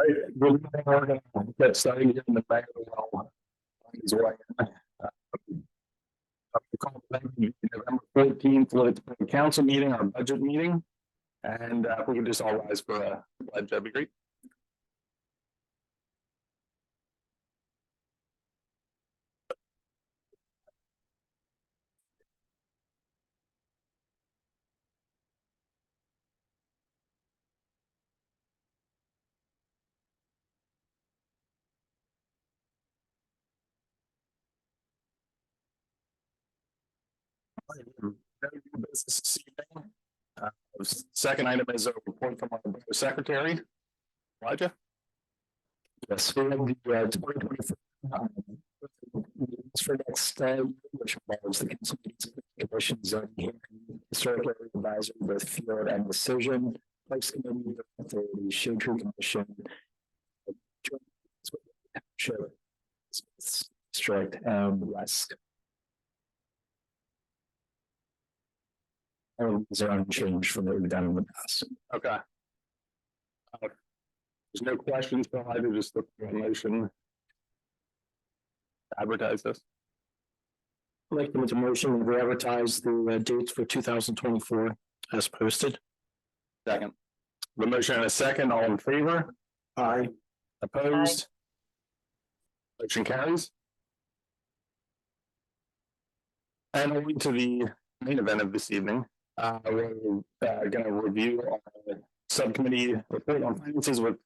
right, we're going to get started here in the mayor well his way. Call November 14th, Lititz Borough Council meeting, our budget meeting, and if we can just all rise for a pledge, that'd be great. Business this evening. Second item is a report from our Borough Secretary, Elijah. Yes, we have the 2024 for next which involves the council meetings, commissions, historic area advisory, both field and decision, place committee, authority, shade tree commission, district, west. These are unchanged from what we've done in the past. Okay. There's no questions, but I just look for a motion. Advertise this. I'd like to make a motion to advertise the dates for 2024 as posted. Second. The motion and a second, all in favor? Aye. Opposed? Motion carries. And on to the main event of this evening. We're going to review our subcommittee report on finances with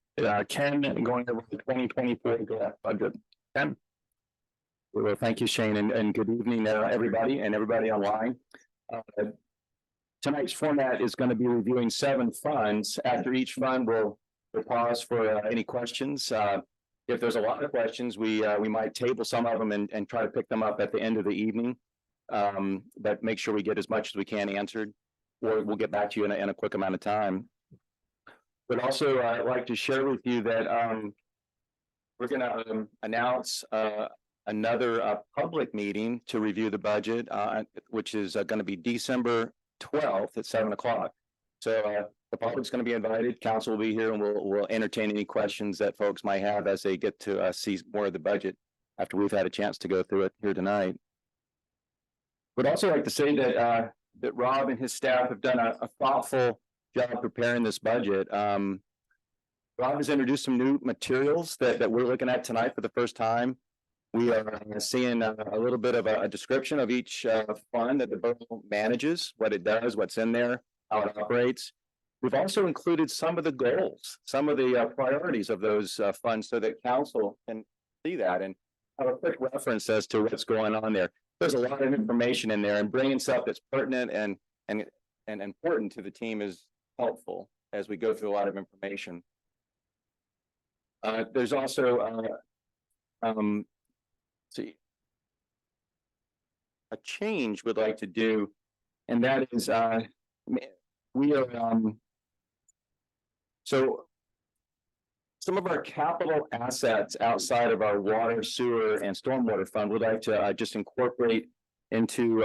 Ken going over the 2024 draft budget. Ken. Well, thank you, Shane, and good evening, everybody online. Tonight's format is going to be reviewing 7 funds. After each fund, we'll pause for any questions. If there's a lot of questions, we might table some of them and try to pick them up at the end of the evening. But make sure we get as much as we can answered, or we'll get back to you in a quick amount of time. But also, I'd like to share with you that we're going to announce another public meeting to review the budget, which is going to be December 12th at 7 o'clock. So the public's going to be invited. Council will be here, and we'll entertain any questions that folks might have as they get to see more of the budget after we've had a chance to go through it here tonight. Would also like to say that Rob and his staff have done a thoughtful job preparing this budget. Rob has introduced some new materials that we're looking at tonight for the first time. We are seeing a little bit of a description of each fund that the borough manages, what it does, what's in there, how it operates. We've also included some of the goals, some of the priorities of those funds so that council can see that and have a quick reference as to what's going on there. There's a lot of information in there, and bringing stuff that's pertinent and important to the team is helpful as we go through a lot of information. There's also see a change we'd like to do, and that is we are so some of our capital assets outside of our water, sewer, and stormwater fund would like to just incorporate into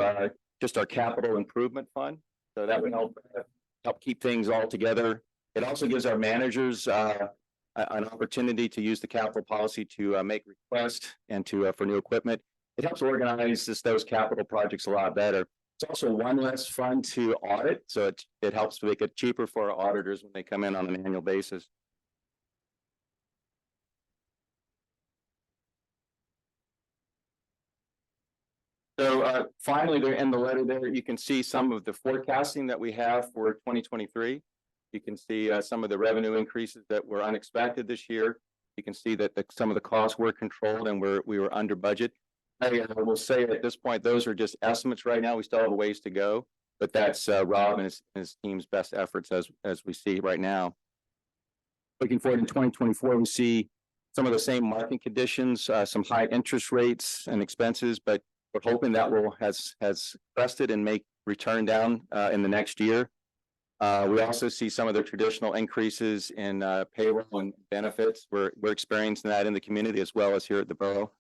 just our capital improvement fund. So that would help keep things all together. It also gives our managers an opportunity to use the capital policy to make requests and to for new equipment. It helps organize those capital projects a lot better. It's also one less fund to audit, so it helps make it cheaper for our auditors when they come in on an annual basis. So finally, there in the letter there, you can see some of the forecasting that we have for 2023. You can see some of the revenue increases that were unexpected this year. You can see that some of the costs were controlled and we were under budget. I will say at this point, those are just estimates right now. We still have a ways to go, but that's Rob and his team's best efforts as we see right now. Looking forward in 2024, we see some of the same market conditions, some high interest rates and expenses, but we're hoping that has crested and make return down in the next year. We also see some of the traditional increases in payroll and benefits. We're experiencing that in the community as well as here at the borough.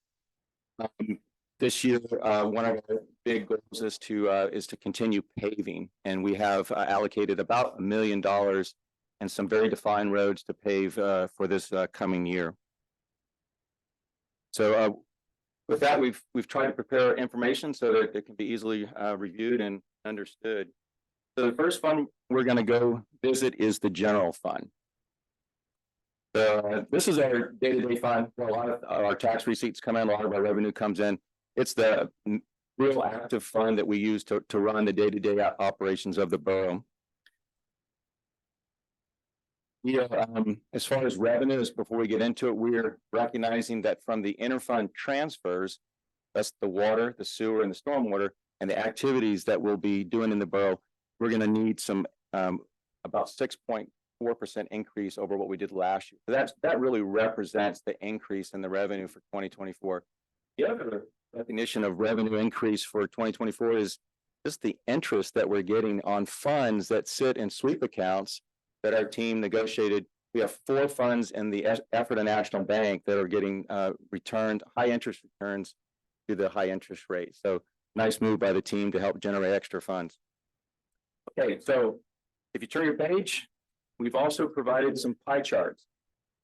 This year, one of our big goals is to continue paving, and we have allocated about $1 million and some very defined roads to pave for this coming year. So with that, we've tried to prepare information so that it can be easily reviewed and understood. So the first fund we're going to go visit is the general fund. This is our day-to-day fund. Where a lot of our tax receipts come in, a lot of our revenue comes in. It's the real active fund that we use to run the day-to-day operations of the borough. Yeah, as far as revenues, before we get into it, we're recognizing that from the interfund transfers, that's the water, the sewer, and the stormwater, and the activities that we'll be doing in the borough, we're going to need some about 6.4% increase over what we did last year. So that really represents the increase in the revenue for 2024. The other recognition of revenue increase for 2024 is just the interest that we're getting on funds that sit in sweep accounts that our team negotiated. We have 4 funds in the Effort National Bank that are getting returned, high interest returns to the high interest rate. So nice move by the team to help generate extra funds. Okay, so if you turn your page, we've also provided some pie charts.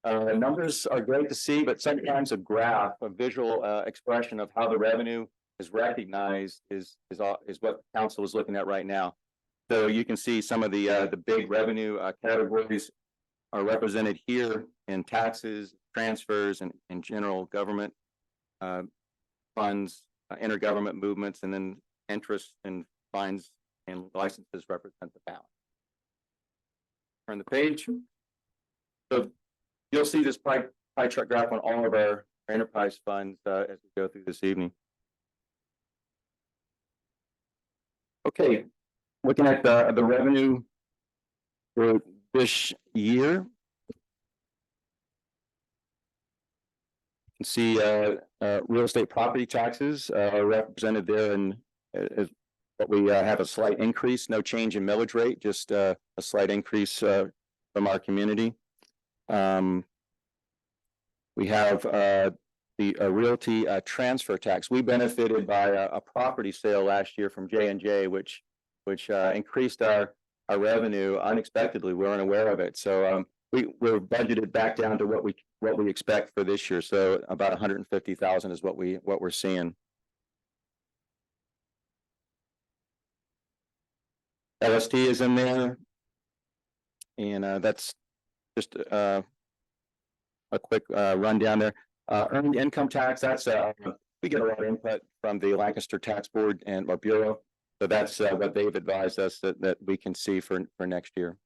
Numbers are great to see, but sometimes a graph, a visual expression of how the revenue is recognized is what council is looking at right now. So you can see some of the big revenue categories are represented here in taxes, transfers, and general government funds, intergovernment movements, and then interest and fines and licenses represent the balance. Turn the page. So you'll see this pie chart graph on all of our enterprise funds as we go through this evening. Okay, looking at the revenue for this year, you can see real estate property taxes are represented there, and but we have a slight increase, no change in millage rate, just a slight increase from our community. We have the realty transfer tax. We benefited by a property sale last year from J&J, which increased our revenue unexpectedly. We weren't aware of it, so we're budgeted back down to what we expect for this year. So about 150,000 is what we're seeing. LST is in there, and that's just a quick rundown there. Earned income tax, that's we get a lot of input from the Lancaster Tax Board and our Bureau, so that's what they've advised us that we can see for next year.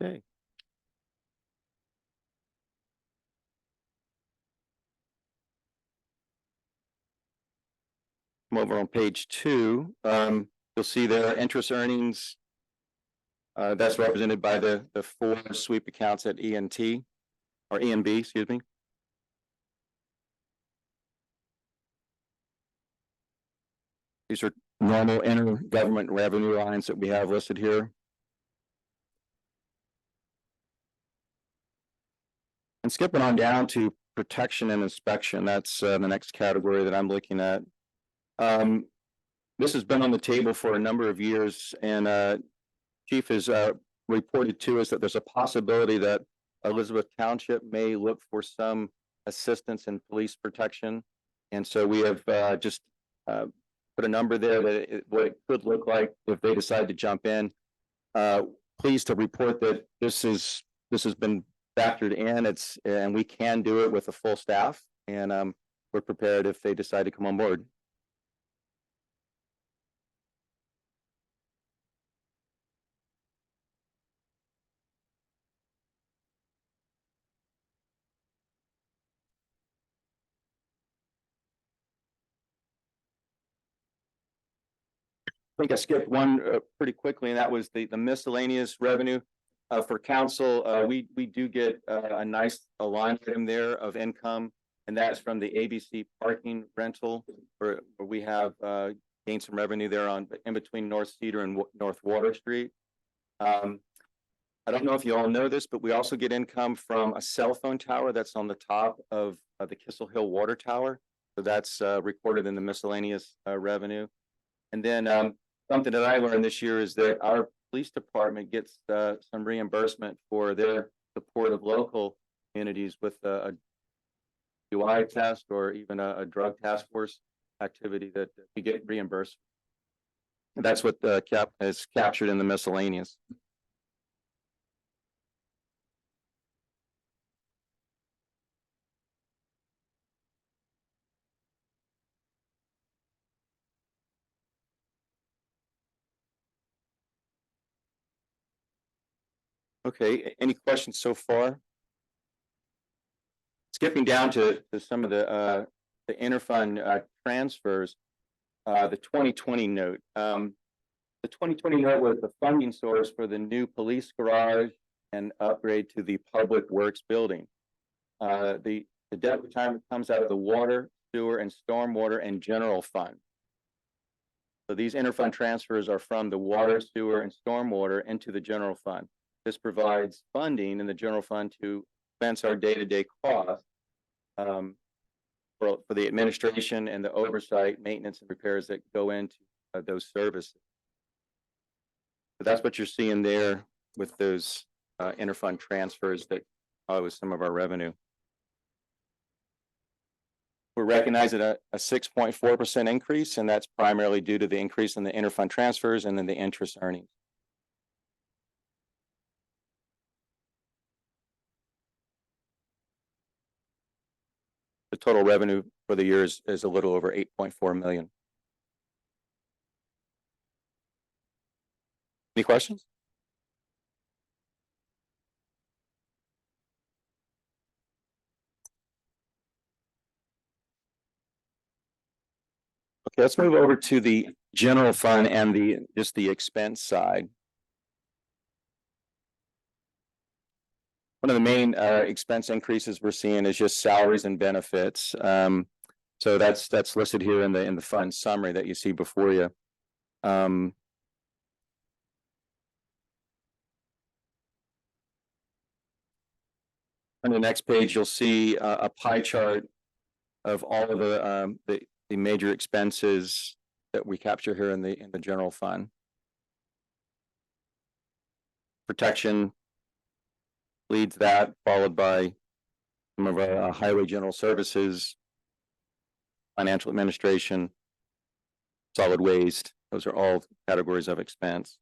Okay. Come over on page 2. You'll see there interest earnings. That's represented by the 4 sweep accounts at ENT or ENB, excuse me. These are normal intergovernment revenue lines that we have listed here. And skipping on down to protection and inspection, that's the next category that I'm looking at. This has been on the table for a number of years, and Chief has reported to us that there's a possibility that Elizabeth Township may look for some assistance in police protection. And so we have just put a number there that what it could look like if they decide to jump in. Pleased to report that this has been factored in. And we can do it with a full staff, and we're prepared if they decide to come on board. I think I skipped one pretty quickly, and that was the miscellaneous revenue for council. We do get a nice line item there of income, and that's from the ABC parking rental, where we have gained some revenue there in between North Cedar and North Water Street. I don't know if you all know this, but we also get income from a cell phone tower that's on the top of the Kissel Hill Water Tower. So that's recorded in the miscellaneous revenue. And then something that I learned this year is that our police department gets some reimbursement for their support of local communities with a UI test or even a drug task force activity that we get reimbursed. And that's what the cap is captured in the miscellaneous. Okay, any questions so far? Skipping down to some of the interfund transfers, the 2020 note. The 2020 note was the funding source for the new police garage and upgrade to the public works building. The debt retirement comes out of the water, sewer, and stormwater and general fund. So these interfund transfers are from the water, sewer, and stormwater into the general fund. This provides funding in the general fund to expense our day-to-day costs for the administration and the oversight, maintenance, and repairs that go into those services. So that's what you're seeing there with those interfund transfers that was some of our revenue. We're recognizing a 6.4% increase, and that's primarily due to the increase in the interfund transfers and then the interest earnings. The total revenue for the year is a little over 8.4 million. Any questions? Okay, let's move over to the general fund and just the expense side. One of the main expense increases we're seeing is just salaries and benefits. So that's listed here in the fund summary that you see before you. On the next page, you'll see a pie chart of all of the major expenses that we capture here in the general fund. Protection leads that, followed by some of our highway general services, financial administration, solid waste. Those are all categories of expense.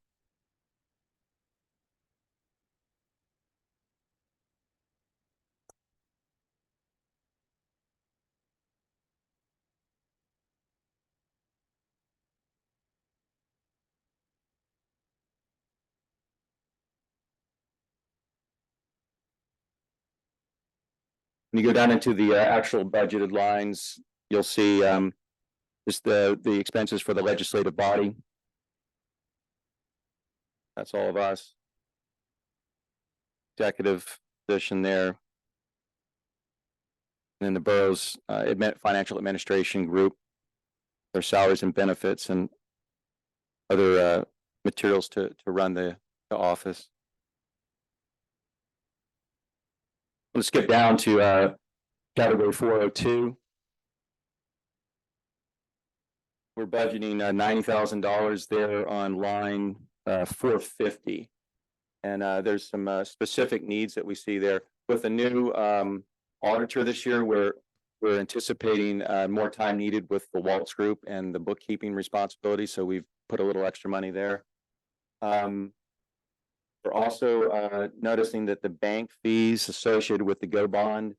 When you go down into the actual budgeted lines, you'll see just the expenses for the legislative body. That's all of us. Executive position there. And then the borough's financial administration group, their salaries and benefits and other materials to run the office. Let's skip down to category 402. We're budgeting $90,000 there on line 450. And there's some specific needs that we see there. With a new auditor this year, we're anticipating more time needed with the Waltz Group and the bookkeeping responsibility. So we've put a little extra money there. We're also noticing that the bank fees associated with the GO bond,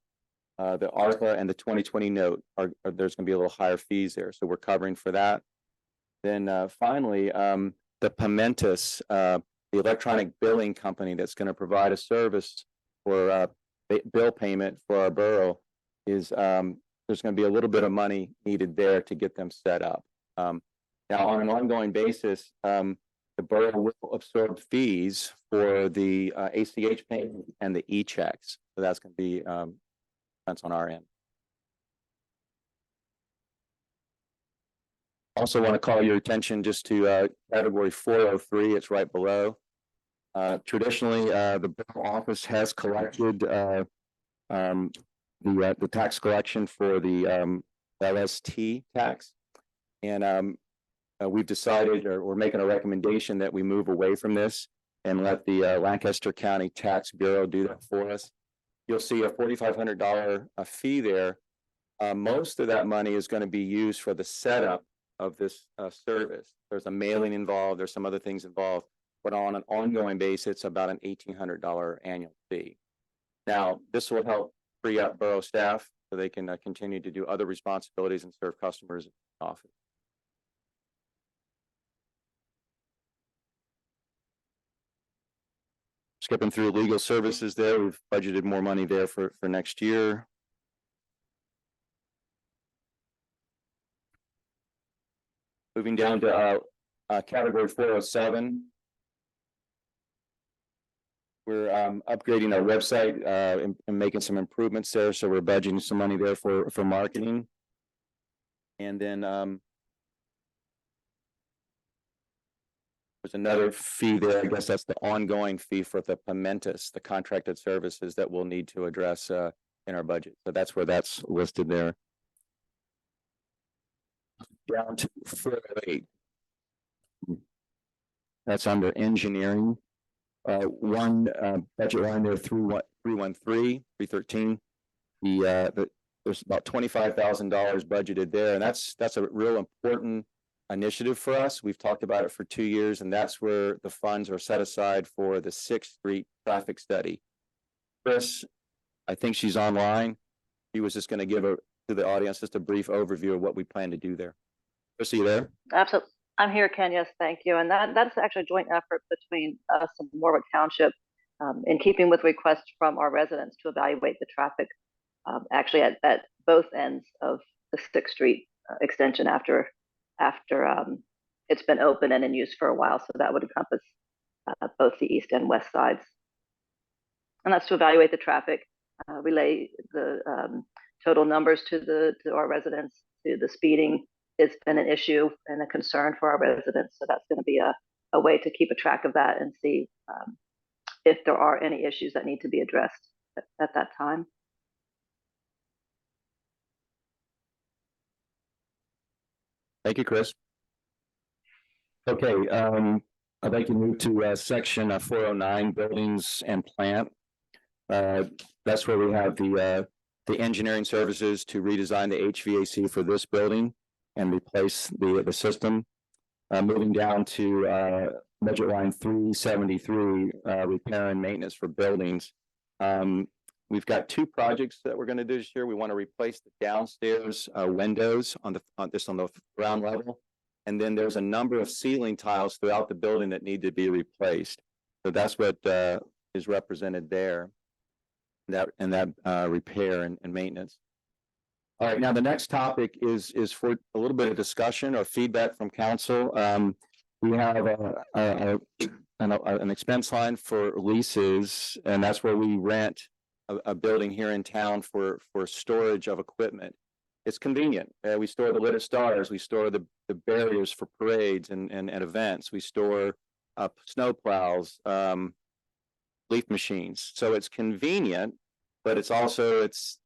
the ARPA and the 2020 note there's going to be a little higher fees there. So we're covering for that. Then finally, the Pimentus, the electronic billing company that's going to provide a service for bill payment for our borough is there's going to be a little bit of money needed there to get them set up. Now on an ongoing basis, the borough will absorb fees for the ACH payment and the e-checks. So that's going to be that's on our end. Also want to call your attention just to category 403. It's right below. Traditionally, the borough office has collected the tax collection for the LST tax. And we've decided, or we're making a recommendation that we move away from this and let the Lancaster County Tax Bureau do that for us. You'll see a $4,500 fee there. Most of that money is going to be used for the setup of this service. There's a mailing involved, there's some other things involved, but on an ongoing basis, it's about an $1,800 annual fee. Now, this will help free up borough staff so they can continue to do other responsibilities and serve customers in the office. Skipping through legal services there, we've budgeted more money there for next year. Moving down to category 407. We're upgrading our website and making some improvements there. So we're budgeting some money there for marketing. And then there's another fee there. I guess that's the ongoing fee for the Pimentus, the contracted services that we'll need to address in our budget. So that's where that's listed there. Down to 408. That's under engineering. One budget line there through 313. There's about $25,000 budgeted there, and that's a real important initiative for us. We've talked about it for 2 years, and that's where the funds are set aside for the 6th Street traffic study. Chris, I think she's online. He was just going to give to the audience just a brief overview of what we plan to do there. Chris, are you there? Absolutely. I'm here, Ken. Yes, thank you. And that's actually a joint effort between us and Warwick Township, in keeping with requests from our residents to evaluate the traffic, actually at both ends of the 6th Street extension after it's been open and in use for a while. So that would encompass both the east and west sides. And that's to evaluate the traffic, relay the total numbers to our residents, to the speeding. It's been an issue and a concern for our residents. So that's going to be a way to keep a track of that and see if there are any issues that need to be addressed at that time. Thank you, Chris. Okay, I'd like to move to section 409, buildings and plant. That's where we have the engineering services to redesign the HVAC for this building and replace the system. Moving down to budget line 373, repair and maintenance for buildings. We've got 2 projects that we're going to do this year. We want to replace the downstairs windows on the ground level, and then there's a number of ceiling tiles throughout the building that need to be replaced. So that's what is represented there. That repair and maintenance. All right, now the next topic is for a little bit of discussion or feedback from council. We have an expense line for leases, and that's where we rent a building here in town for storage of equipment. It's convenient. We store the Lititz stars, we store the barriers for parades and events, we store snow plows, leaf machines. So it's convenient, but it's also it's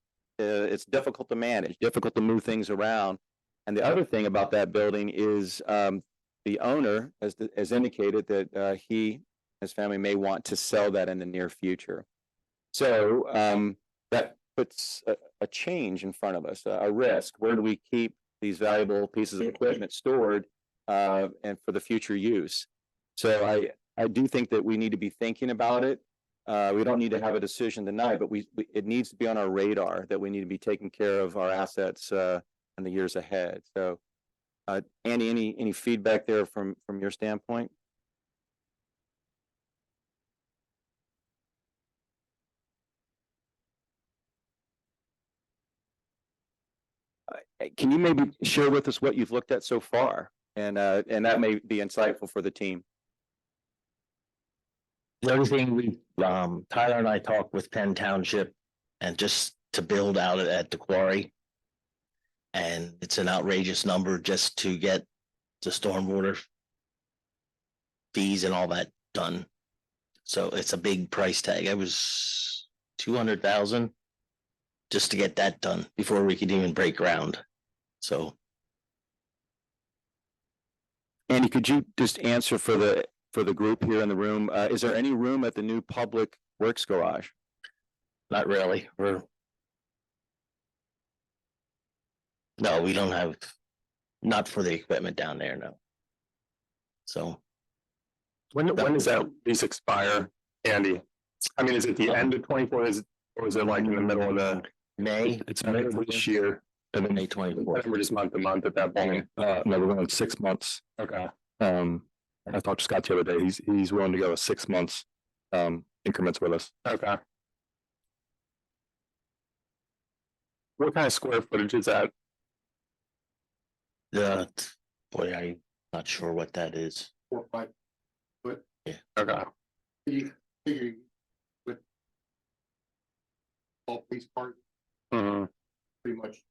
difficult to manage, difficult to move things around. And the other thing about that building is the owner has indicated that his family may want to sell that in the near future. So that puts a change in front of us, a risk. Where do we keep these valuable pieces of equipment stored and for the future use? So I do think that we need to be thinking about it. We don't need to have a decision tonight, but it needs to be on our radar that we need to be taking care of our assets in the years ahead. So, Andy, any feedback there from your standpoint? Can you maybe share with us what you've looked at so far, and that may be insightful for the team. The only thing Tyler and I talked with Penn Township and just to build out at the quarry. And it's an outrageous number just to get the stormwater fees and all that done. So it's a big price tag. It was $200,000 just to get that done before we could even break ground. So Andy, could you just answer for the group here in the room? Is there any room at the new Public Works garage? Not really, no, we don't have, not for the equipment down there, no. So, When does that lease expire, Andy? I mean, is it the end of 24? Or is it like in the middle of the? May, It's middle of this year. And then May 24th. we're just month to month at that point. No, we're going with 6 months. Okay. I talked to Scott the other day. He's willing to go with 6 months increments with us. Okay. What kind of square footage is that? boy, I'm not sure what that is. 4 or 5 foot. Okay. You figure with all police cars, Mhm. pretty much.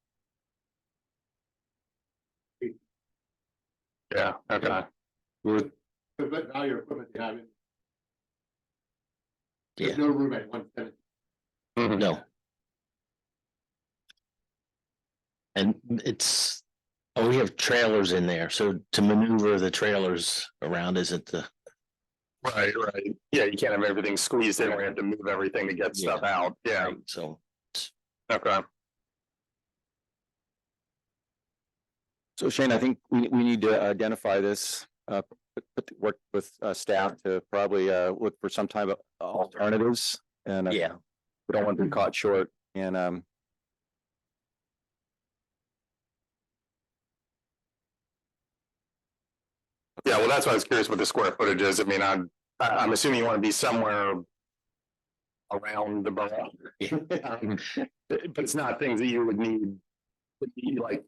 Yeah, okay. But now your equipment you have in. Yeah. There's no room at one tenant. Mhm. No. And we have trailers in there, so to maneuver the trailers around isn't the, Right. Yeah, you can't have everything squeezed in where you have to move everything to get stuff out. Yeah, right, so. okay. So Shane, I think we need to identify this, work with staff to probably look for some type of alternatives. And Yeah, we don't want to be caught short and Yeah, well, that's why I was curious what the square footage is. I mean, I'm assuming you want to be somewhere around the borough. But it's not things that you would need like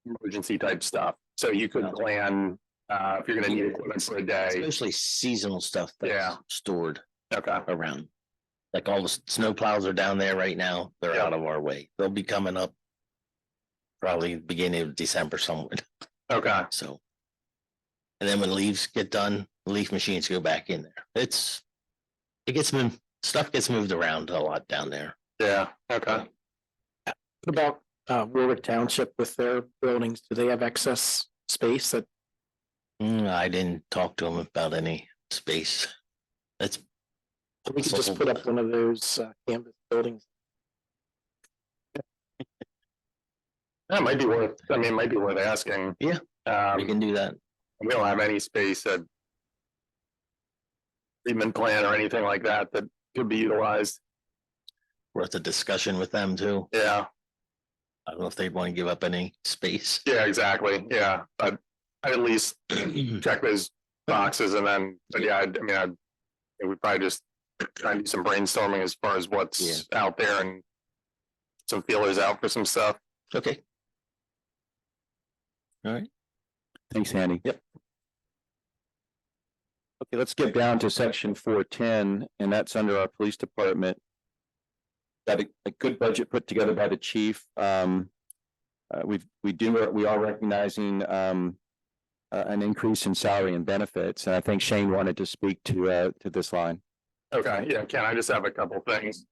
emergency type stuff. So you could No. plan if you're gonna need equipment for a day. especially seasonal stuff that's Yeah. stored Okay, around. Like all the snow plows are down there right now, they're Yeah. out of our way, they'll be coming up. Probably beginning of December somewhere, okay, so. And then when leaves get done, leaf machines go back in there, stuff gets moved around a lot down there. yeah, okay. What about Warwick Township with their buildings? Do they have excess space that I didn't talk to them about any space. That's. we could just put up one of those canvas buildings? That might be worth, I mean, it might be worth asking. Yeah. We We can do that. don't have any space at treatment plant or anything like that that could be utilized. Worth a discussion with them too. Yeah, I don't know if they want to give up any space. yeah, exactly. Yeah, but I'd at least check those boxes and then, but yeah, I would probably just try and do some brainstorming as far as what's out there and some feelers out for some stuff. Okay. All right. thanks, Andy. Yep. Okay, let's get down to section 410, and that's under our police department. Got a good budget put together by the chief. We are recognizing an increase in salary and benefits, and I think Shane wanted to speak to this line. Okay, yeah, Ken, I just have a couple things.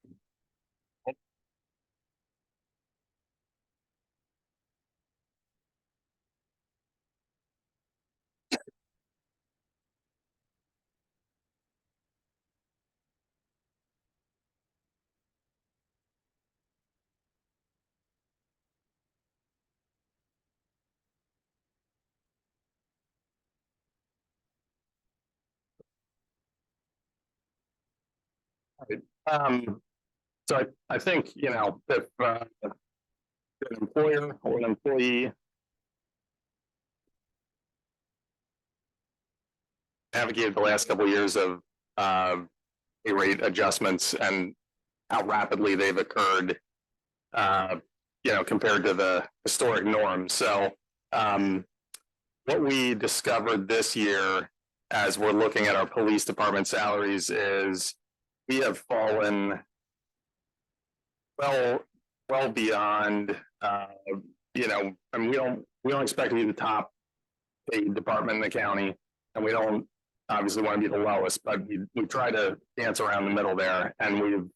So I think, if an employer or an employee navigated the last couple of years of pay rate adjustments and how rapidly they've occurred, compared to the historic norms. So what we discovered this year as we're looking at our police department salaries is we have fallen well beyond, and we don't expect to be the top paid department in the county, and we don't obviously want to be the lowest, but we try to dance around the middle there, and we've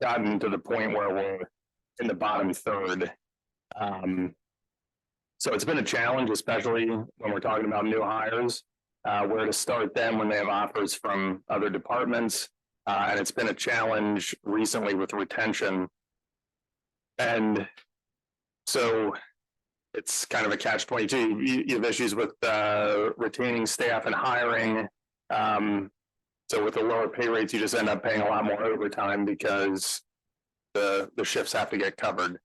gotten to the point where we're in the bottom third. So it's been a challenge, especially when we're talking about new hires, where to start them when they have offers from other departments. And it's been a challenge recently with retention. And so it's kind of a catch-22. You have issues with retaining staff and hiring. So with the lower pay rates, you just end up paying a lot more overtime because the shifts have to get covered.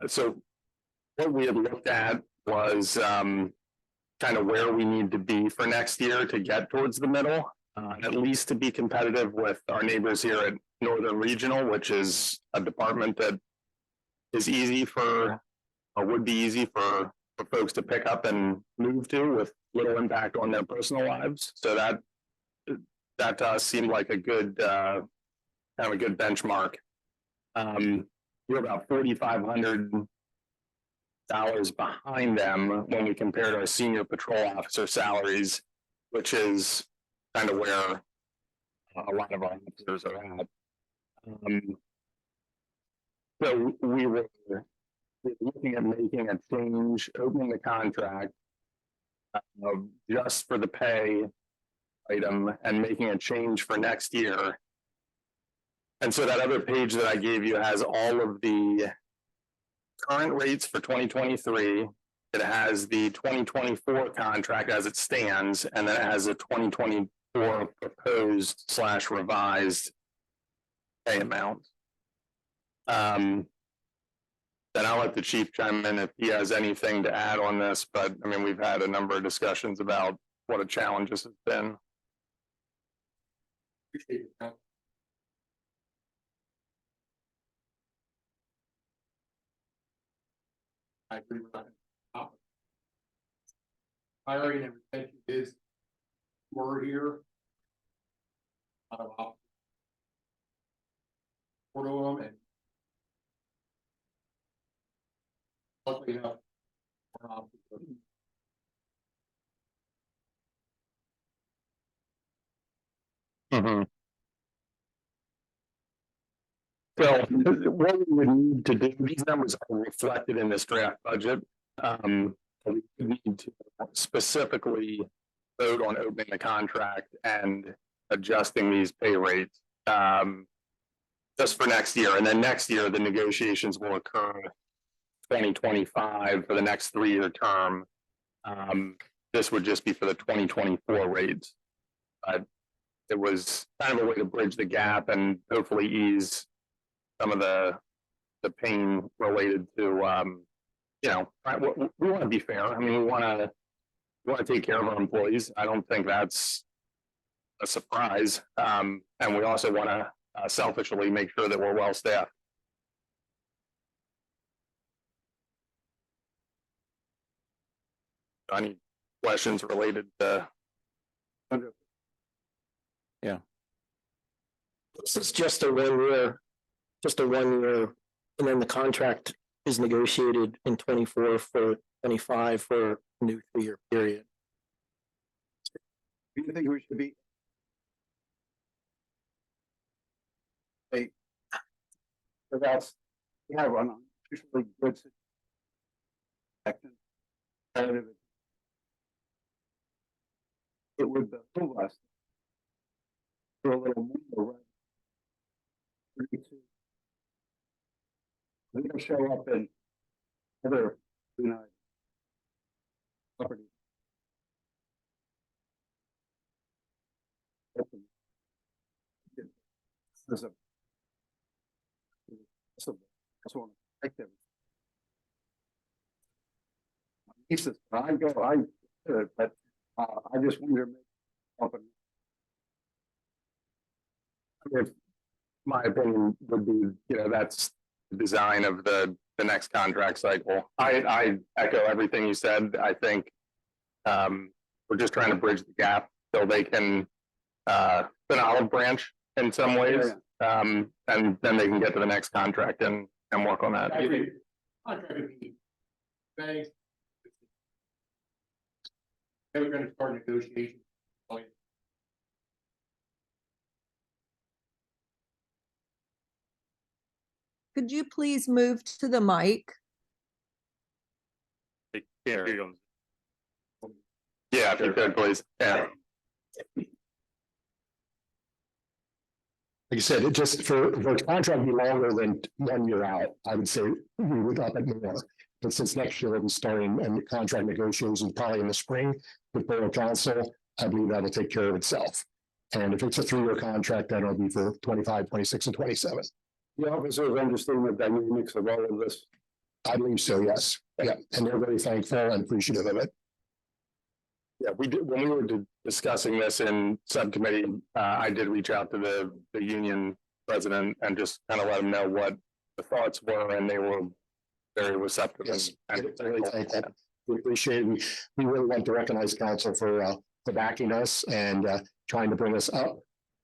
So what we had looked at was kind of where we need to be for next year to get towards the middle, at least to be competitive with our neighbors here at Northern Regional, which is a department that is easy for, or would be easy for folks to pick up and move to with little impact on their personal lives. So that seemed like a good kind of a good benchmark. We're about $4,500 behind them when we compared our senior patrol officer salaries, which is kind of where a lot of our officers are at. So we were looking at making a change, opening the contract just for the pay item and making a change for next year. And so that other page that I gave you has all of the current rates for 2023. It has the 2024 contract as it stands, and then it has a 2024 proposed / revised pay amount. Then I'll let the chief chime in if he has anything to add on this, but I mean, we've had a number of discussions about what a challenge this has been. Appreciate it, Council. I agree with that. Hiring and retention is, we're here. Out of options. Four of them, and luckily enough, more options. So what we would need to do, these numbers are reflected in this draft budget. We need to specifically vote on opening the contract and adjusting these pay rates just for next year. And then next year, the negotiations will occur 2025 for the next 3-year term. This would just be for the 2024 rates. It was kind of a way to bridge the gap and hopefully ease some of the pain related to, you know, we want to be fair. I mean, we want to take care of our employees. I don't think that's a surprise. And we also want to selfishly make sure that we're well staffed. Any questions related to? This is just a 1-year, and then the contract is negotiated in 24 for 25 for a new 3-year period. Do you think we should be? Hey, that's, we have an unusually good situation. It would behoove us for a little more. We're going to show up in other, you know, property. There's a, that's one effective. But I just wonder. If my opinion would be, you know, that's the design of the next contract cycle. I echo everything you said. I think we're just trying to bridge the gap so they can an olive branch in some ways, and then they can get to the next contract and work on that. Thanks. We're going to start negotiations. Could you please move to the mic? can't hear you. Yeah, if you could, please. Yeah. Like I said, it just for a contract to be longer than 1 year out, I would say we would up it more. But since next year we'll be starting and the contract negotiations probably in the spring with Borough Council, I believe that'll take care of itself. And if it's a 3-year contract, then it'll be for 25, 26, and 27. The officers understand the dynamics of all of this. I believe so, yes. Yeah, and they're very thankful and appreciative of it. Yeah, we did, when we were discussing this in subcommittee, I did reach out to the union president and just kind of let them know what the thoughts were, and they were very receptive. Yes, And very thankful. We appreciate it. We really want to recognize council for backing us and trying to bring us up.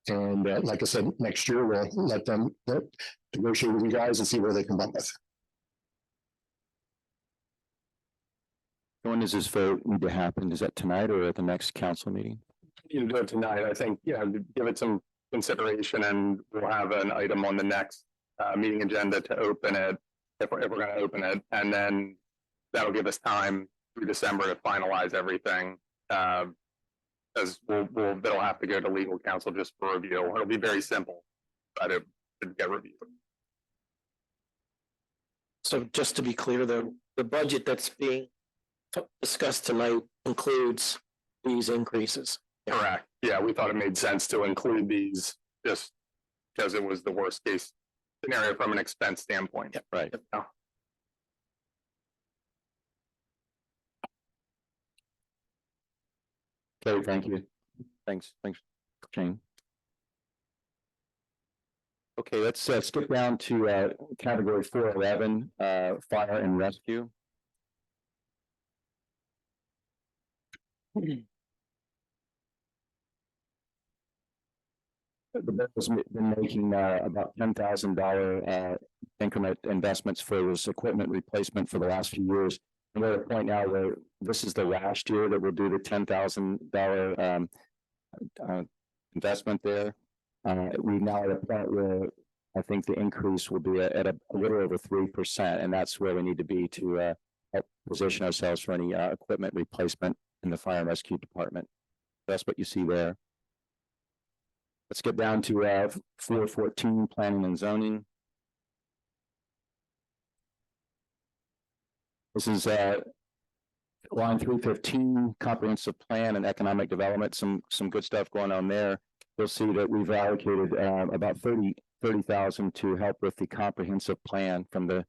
And like I said, next year we'll let them negotiate with you guys and see where they come up with. When does this vote need to happen? Is that tonight or at the next council meeting? you do it tonight, I think, give it some consideration, and we'll have an item on the next meeting agenda to open it, if we're gonna open it, and then that'll give us time through December to finalize everything. As that'll have to go to legal counsel just for review. It'll be very simple, but it should get reviewed. So just to be clear, the budget that's being discussed tonight includes these increases. Correct. Yeah, we thought it made sense to include these just because it was the worst case scenario from an expense standpoint. Yeah, right. Yeah. Okay, thank you. Thanks, Shane. Okay, let's skip down to category 411, fire and rescue. The borough's been making about $10,000 increment investments for this equipment replacement for the last few years. And we're at a point now where this is the last year that we'll do the $10,000 investment there. We now at a point where I think the increase will be at a little over 3%, and that's where we need to be to help position ourselves for any equipment replacement in the fire and rescue department. That's what you see there. Let's get down to 414, planning and zoning. This is line 315, comprehensive plan and economic development. Some good stuff going on there. You'll see that we've allocated about 30,000 to help with the comprehensive plan from the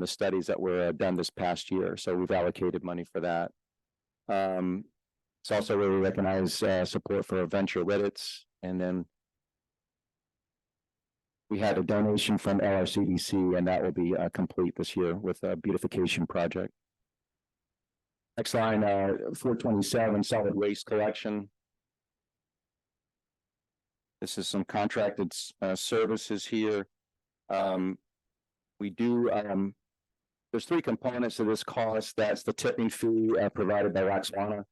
studies that were done this past year. So we've allocated money for that. It's also where we recognize support for venture Lititz, and then we had a donation from LRCDC, and that will be complete this year with a beautification project. Next line, 427, solid waste collection. This is some contracted services here. We do, there's three components to this cost. That's the tipping fee provided by Waxwana.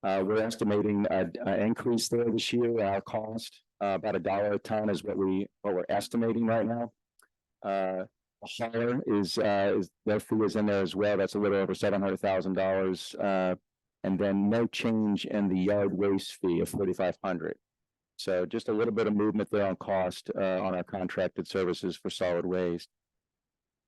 We're estimating an increase there this year. Our cost about $1 a ton is what we're estimating right now. Hauler is their fee is in there as well. That's a little over $700,000, and then no change in the yard waste fee of $4,500. So just a little bit of movement there on cost on our contracted services for solid waste.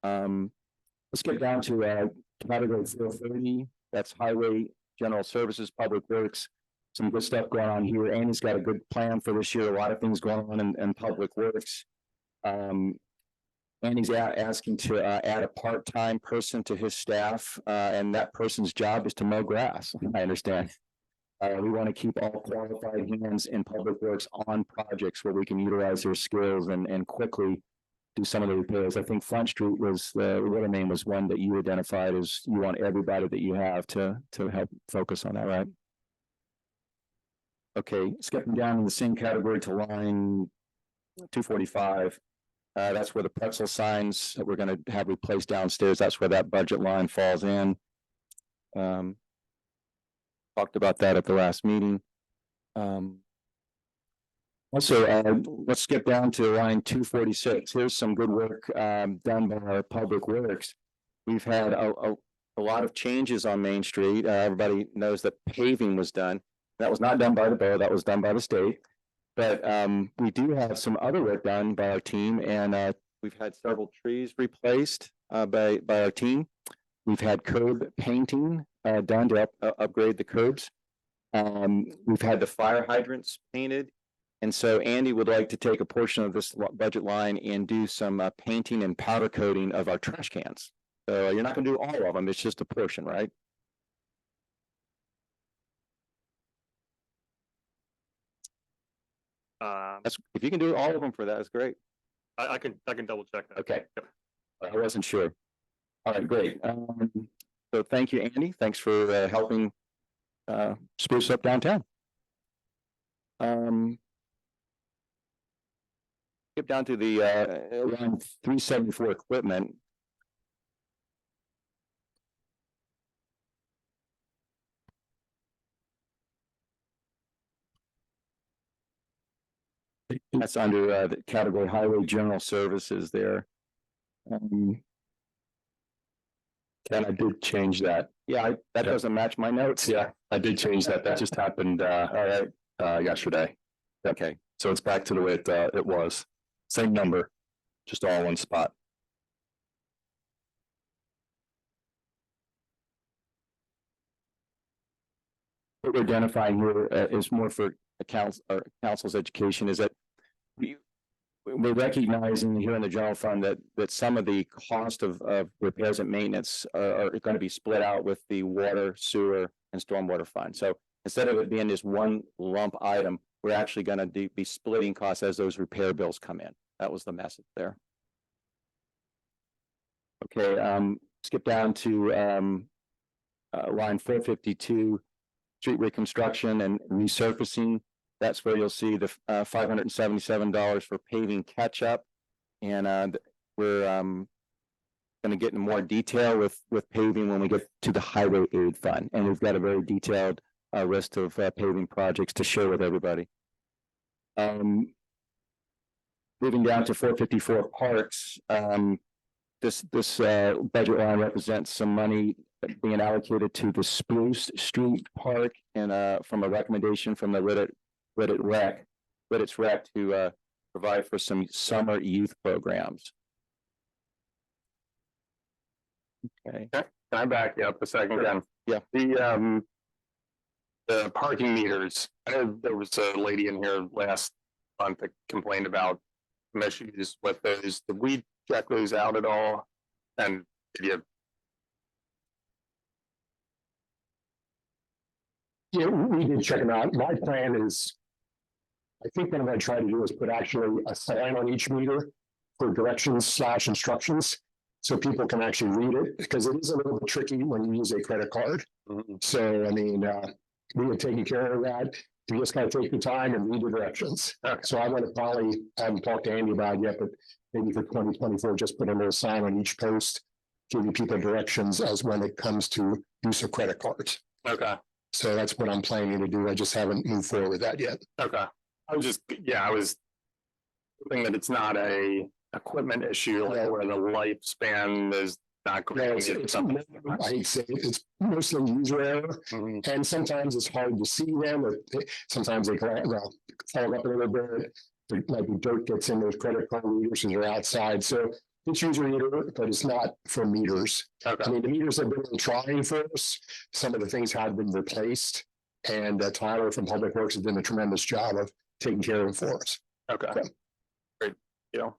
Let's get down to category 430. That's highway, general services, public works. Some good stuff going on here. Annie's got a good plan for this year. A lot of things going on in public works. Annie's asking to add a part-time person to his staff, and that person's job is to mow grass. I understand. We want to keep all qualified hands in public works on projects where we can utilize their skills and quickly do some of the repairs. I think Front Street was what her name was one that you identified as you want everybody that you have to help focus on that, right? Okay, skipping down in the same category to line 245. That's where the pretzel signs that we're going to have replaced downstairs. That's where that budget line falls in. Talked about that at the last meeting. Also, let's skip down to line 246. Here's some good work done by our public works. We've had a a lot of changes on Main Street. Everybody knows that paving was done. That was not done by the borough, that was done by the state. But we do have some other work done by our team, and we've had several trees replaced by our team. We've had curb painting done to upgrade the curbs. We've had the fire hydrants painted. And so Andy would like to take a portion of this budget line and do some painting and powder coating of our trash cans. So you're not gonna do all of them, it's just a portion, right? That's, if you can do all of them for that, that's great. I can double check that. Okay. I wasn't sure. All right, great. So thank you, Andy. Thanks for helping spruce up downtown. Skip down to the line 374 equipment. That's under the category highway general services there. And I did change that. Yeah, that doesn't match my notes. Yeah, I did change that. That just happened yesterday. Okay, so it's back to the way it was. Same number, just all in one spot. What we're identifying here is more for council's education, is that we're recognizing here in the general fund that some of the cost of repairs and maintenance are going to be split out with the water, sewer, and stormwater fund. So instead of it being this one lump item, we're actually going to be splitting costs as those repair bills come in. That was the message there. Okay, skip down to line 452, street reconstruction and resurfacing. That's where you'll see the $577 for paving catch up. And we're going to get into more detail with paving when we get to the highway aid fund. And we've got a very detailed list of paving projects to share with everybody. Moving down to 454 parks, this budget line represents some money being allocated to the Spruce Street Park, and from a recommendation from the Lititz Rec to provide for some summer youth programs. Okay. Can I back you up a second? Again? Yeah. The parking meters. I know there was a lady in here last month that complained about some issues with those. Did we check those out at all? And did you? Yeah, we did check them out. My plan is, I think what I'm gonna try to do is put actually a sign on each meter for directions / instructions. So people can actually read it, because it is a little bit tricky when you use a credit card. So, I mean, we have taken care of that. You just gotta take the time and read the directions. Okay. So I want to probably, I haven't talked to Andy about it yet, but maybe for 2024, just put a little sign on each post, giving people directions as when it comes to use of credit cards. Okay. So that's what I'm planning to do. I just haven't moved forward with that yet. Okay. I was hoping that it's not a equipment issue, like where the lifespan is not Yeah, great. I hate saying it, it's mostly user error, and sometimes it's hard to see them, or sometimes they fog up a little bit. Like dirt gets in those credit card readers and they're outside, so it's user error, but it's not for meters. Okay. I mean, the meters have been trying for us. Some of the things have been replaced, and Tyler from Public Works has done a tremendous job of taking care of them for us. Okay. Okay. Great. Yeah.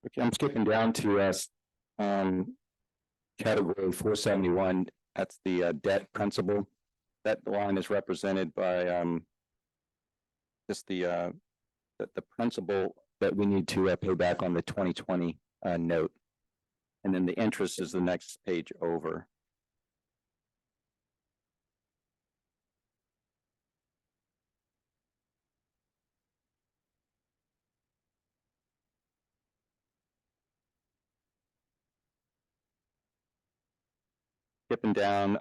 Okay, I'm skipping down to category 471. That's the debt principal. That line is represented by just the principal that we need to pay back on the 2020 note. And then the interest is the next page over. Skipping down,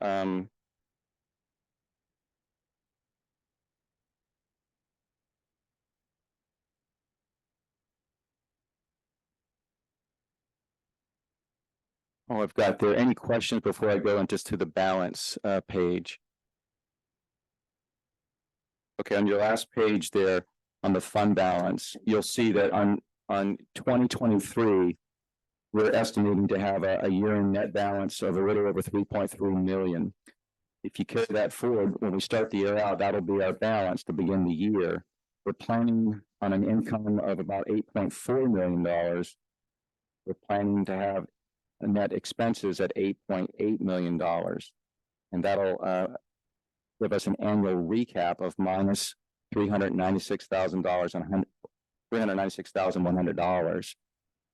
Oh, I've got there. Any questions before I go into to the balance page? Okay, on your last page there, on the fund balance, you'll see that on 2023, we're estimating to have a year-end net balance of a little over 3.3 million. If you carry that forward, when we start the year out, that'll be our balance to begin the year. We're planning on an income of about $8.4 million. We're planning to have a net expenses at $8.8 million. And that'll give us an annual recap of minus $396,000 and $396,100.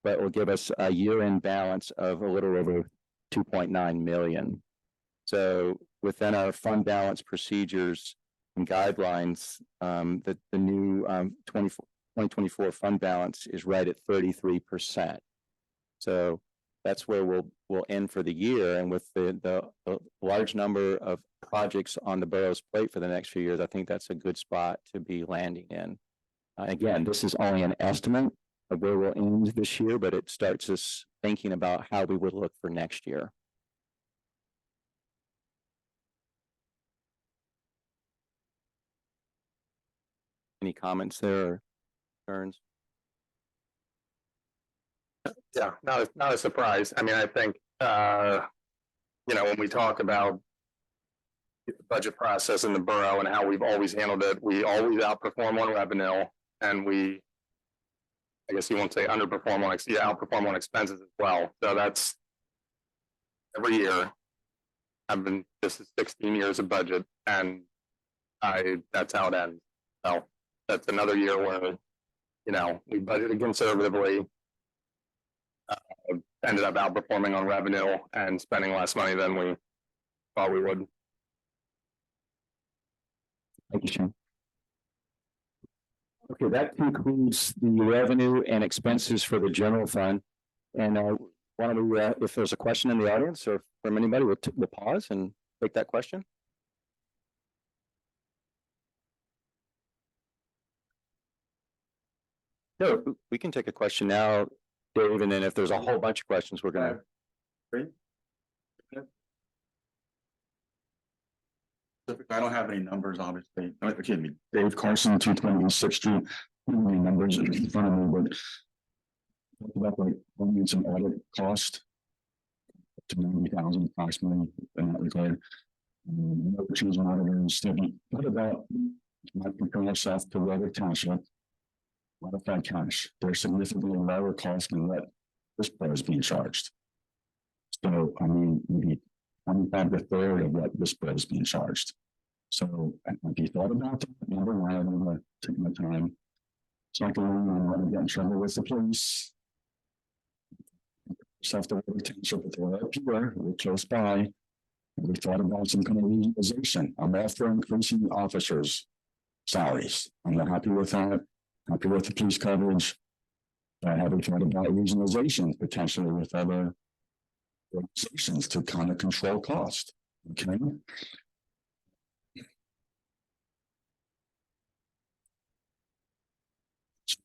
But will give us a year-end balance of a little over 2.9 million. So within our fund balance procedures and guidelines, the new 2024 fund balance is right at 33%. So that's where we'll end for the year. And with the large number of projects on the borough's plate for the next few years, I think that's a good spot to be landing in. Again, this is only an estimate of where we'll end this year, but it starts us thinking about how we would look for next year. Any comments there or concerns? Yeah, not a surprise. I mean, I think, when we talk about the budget process in the borough and how we've always handled it, we always outperform on revenue, and I guess you won't say underperform on, outperform on expenses as well. So that's every year. This is 16 years of budget, and that's how it ends. So that's another year where, we budgeted conservatively, ended up outperforming on revenue and spending less money than we thought we would. Thank you, Sean. Okay, that concludes the revenue and expenses for the general fund. And why don't we, if there's a question in the audience or from anybody, we'll pause and take that question. No, we can take a question now, Dave, and then if there's a whole bunch of questions, we're gonna. I don't have any numbers, obviously. Excuse me, Dave Carson, 226th Street. I don't have any numbers in front of me, but about like some audit cost to 90,000 approximately in that regard. No change in auditors. What about my comparing ourselves to other township? What if that cash? They're significantly lower cost than what this borough is being charged. So I mean, maybe 25 to 30 of what this borough is being charged. So have you thought about that? Number one, I don't want to take my time. Second one, I want to get in trouble with the police. Yourself to every township, but they're up here, we're close by. We thought about some kind of regionalization. I'm all for increasing officers' salaries. I'm not happy with that. Happy with the police coverage. I haven't thought about regionalization potentially with other organizations to kind of control cost. Okay.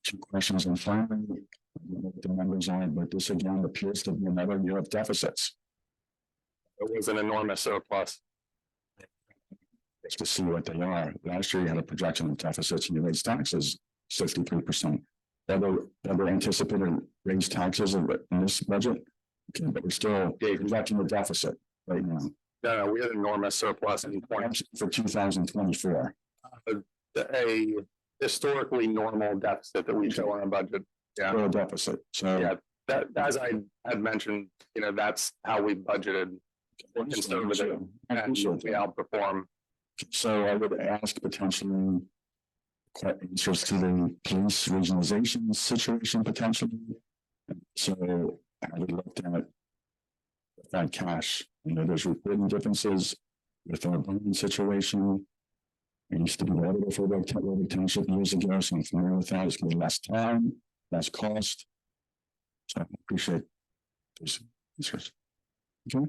Two questions and finally, I don't know what the numbers are, but this again appears to be another year of deficits. It was an enormous surplus. Just to see what they are. Last year you had a projection of deficits and you raised taxes 63%. Ever anticipated raise taxes in this budget? Okay, but we're still projecting a deficit right now. No, we had an enormous surplus in for 2024. A historically normal deficit that we show on our budget. Yeah, a deficit. So yeah, that as I had mentioned, that's how we budgeted. Conservative, and we outperform. So I would ask potentially answers to the police regionalization situation potentially. So I would look at that cash. There's reporting differences with our bonding situation. I used to be auditor for Road Township years ago, so I'm familiar with that. It's going to be less time, less cost. So I appreciate those answers. Okay.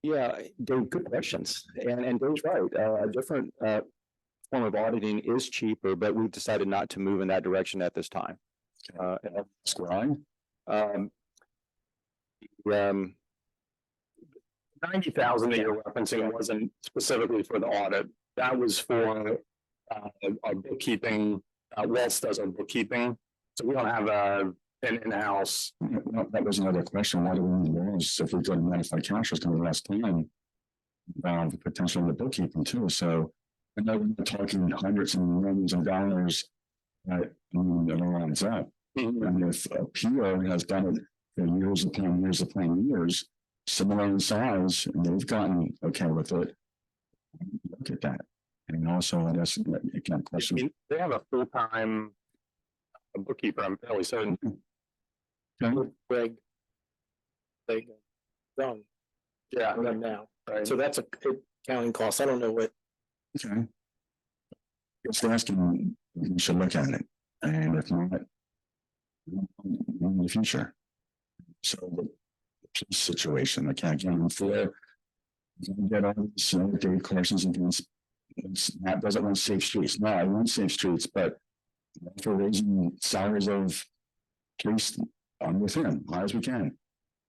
Yeah, Dave, good questions. And Dave's right. A different form of auditing is cheaper, but we've decided not to move in that direction at this time. Why? 90,000 that you're referencing wasn't specifically for the audit. That was for our bookkeeping. Wes does our bookkeeping, so we don't have an in-house. That was another question. Why do we need laws? If we go to manifest cash, it's going to be less time. The potential of the bookkeeping too. So I know we're talking hundreds and millions of dollars. That runs up. And if a PO has done it for years upon years, similar in size, and they've gotten okay with it. Look at that. And also, I guess, again, question. They have a full-time bookkeeper, I'm fairly certain. Greg. Done. Yeah. Right now. Right. So that's a accounting cost. I don't know what. Okay. Just asking, we should look at it, and if not, in the future. So the police situation, again, for get all these, Dave Carson's against, that doesn't want safe streets. No, I want safe streets, but for raising salaries of police, I'm with him, high as we can.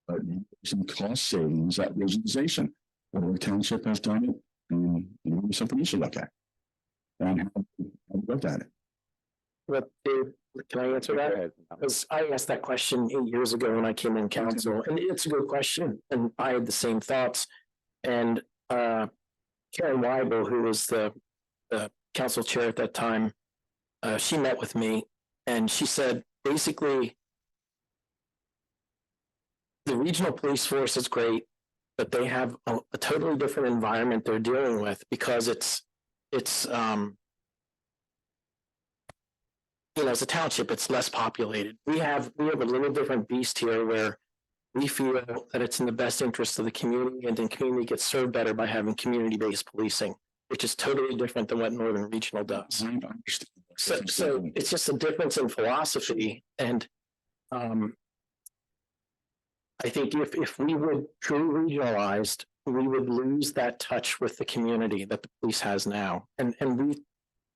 But some cost savings at regionalization. The township has done it, and something you should look at. And how looked at it. But Dave, can I answer that? Because I asked that question 8 years ago when I came in council, and it's a good question, and I had the same thoughts. And Karen Weibel, who was the council chair at that time, she met with me, and she said, basically, the regional police force is great, but they have a totally different environment they're dealing with because it's as a township, it's less populated. We have a little different beast here where we feel that it's in the best interest of the community, and the community gets served better by having community-based policing, which is totally different than what Northern Regional does. So it's just a difference in philosophy. And I think if we would truly regionalized, we would lose that touch with the community that the police has now. And we,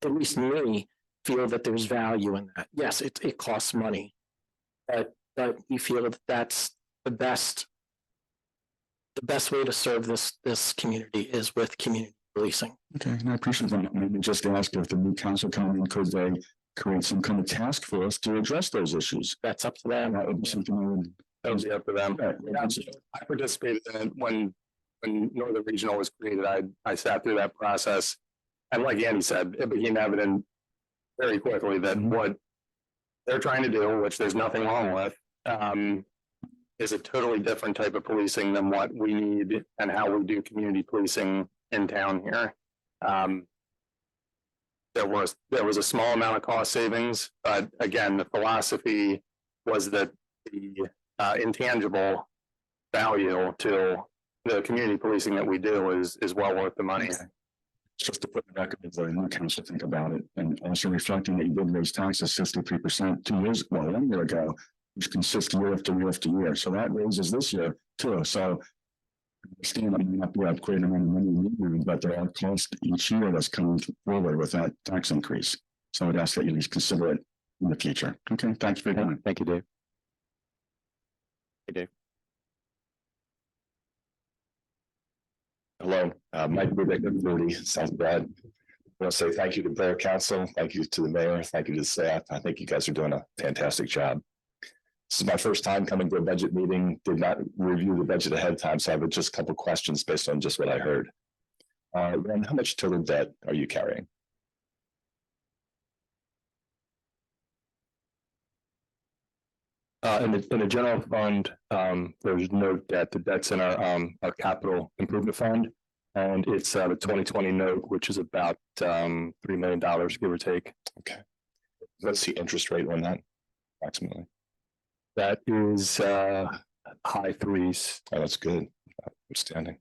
at least me, feel that there's value in that. Yes, it costs money, but we feel that that's the best way to serve this community is with community policing. Okay, and I appreciate that. Maybe just ask if the new council coming in, could they create some kind of task force to address those issues? That's up to them. That would be something That was up to them. Right. I participated in it when Northern Regional was created. I sat through that process. And like Andy said, it became evident very quickly that what they're trying to do, which there's nothing wrong with, is a totally different type of policing than what we need and how we do community policing in town here. There was a small amount of cost savings, but again, the philosophy was that the intangible value to the community policing that we do is well worth the money. Okay. Just to put the record of the new council think about it, and also reflecting that you did raise taxes 63% 1 year ago, which consists year after year after year. So that raises this year too. So I understand that may not be a great amount of money, but there are costs each year that's coming forward with that tax increase. So I would ask that you at least consider it in the future. Okay, thank you for your time. Thank you, Dave. Hey, Dave. Hello, Mike Rubik of 40 South Broad. I want to say thank you to Borough Council, thank you to the mayor, thank you to the staff. I think you guys are doing a fantastic job. This is my first time coming to a budget meeting, did not review the budget ahead of time, so I have just a couple questions based on just what I heard. Ron, how much total debt are you carrying? In the general fund, there's no debt. The debt's in our capital improvement fund. And it's the 2020 note, which is about $3 million, give or take. Okay. What's the interest rate on that approximately? That is high threes. Oh, that's good. Outstanding.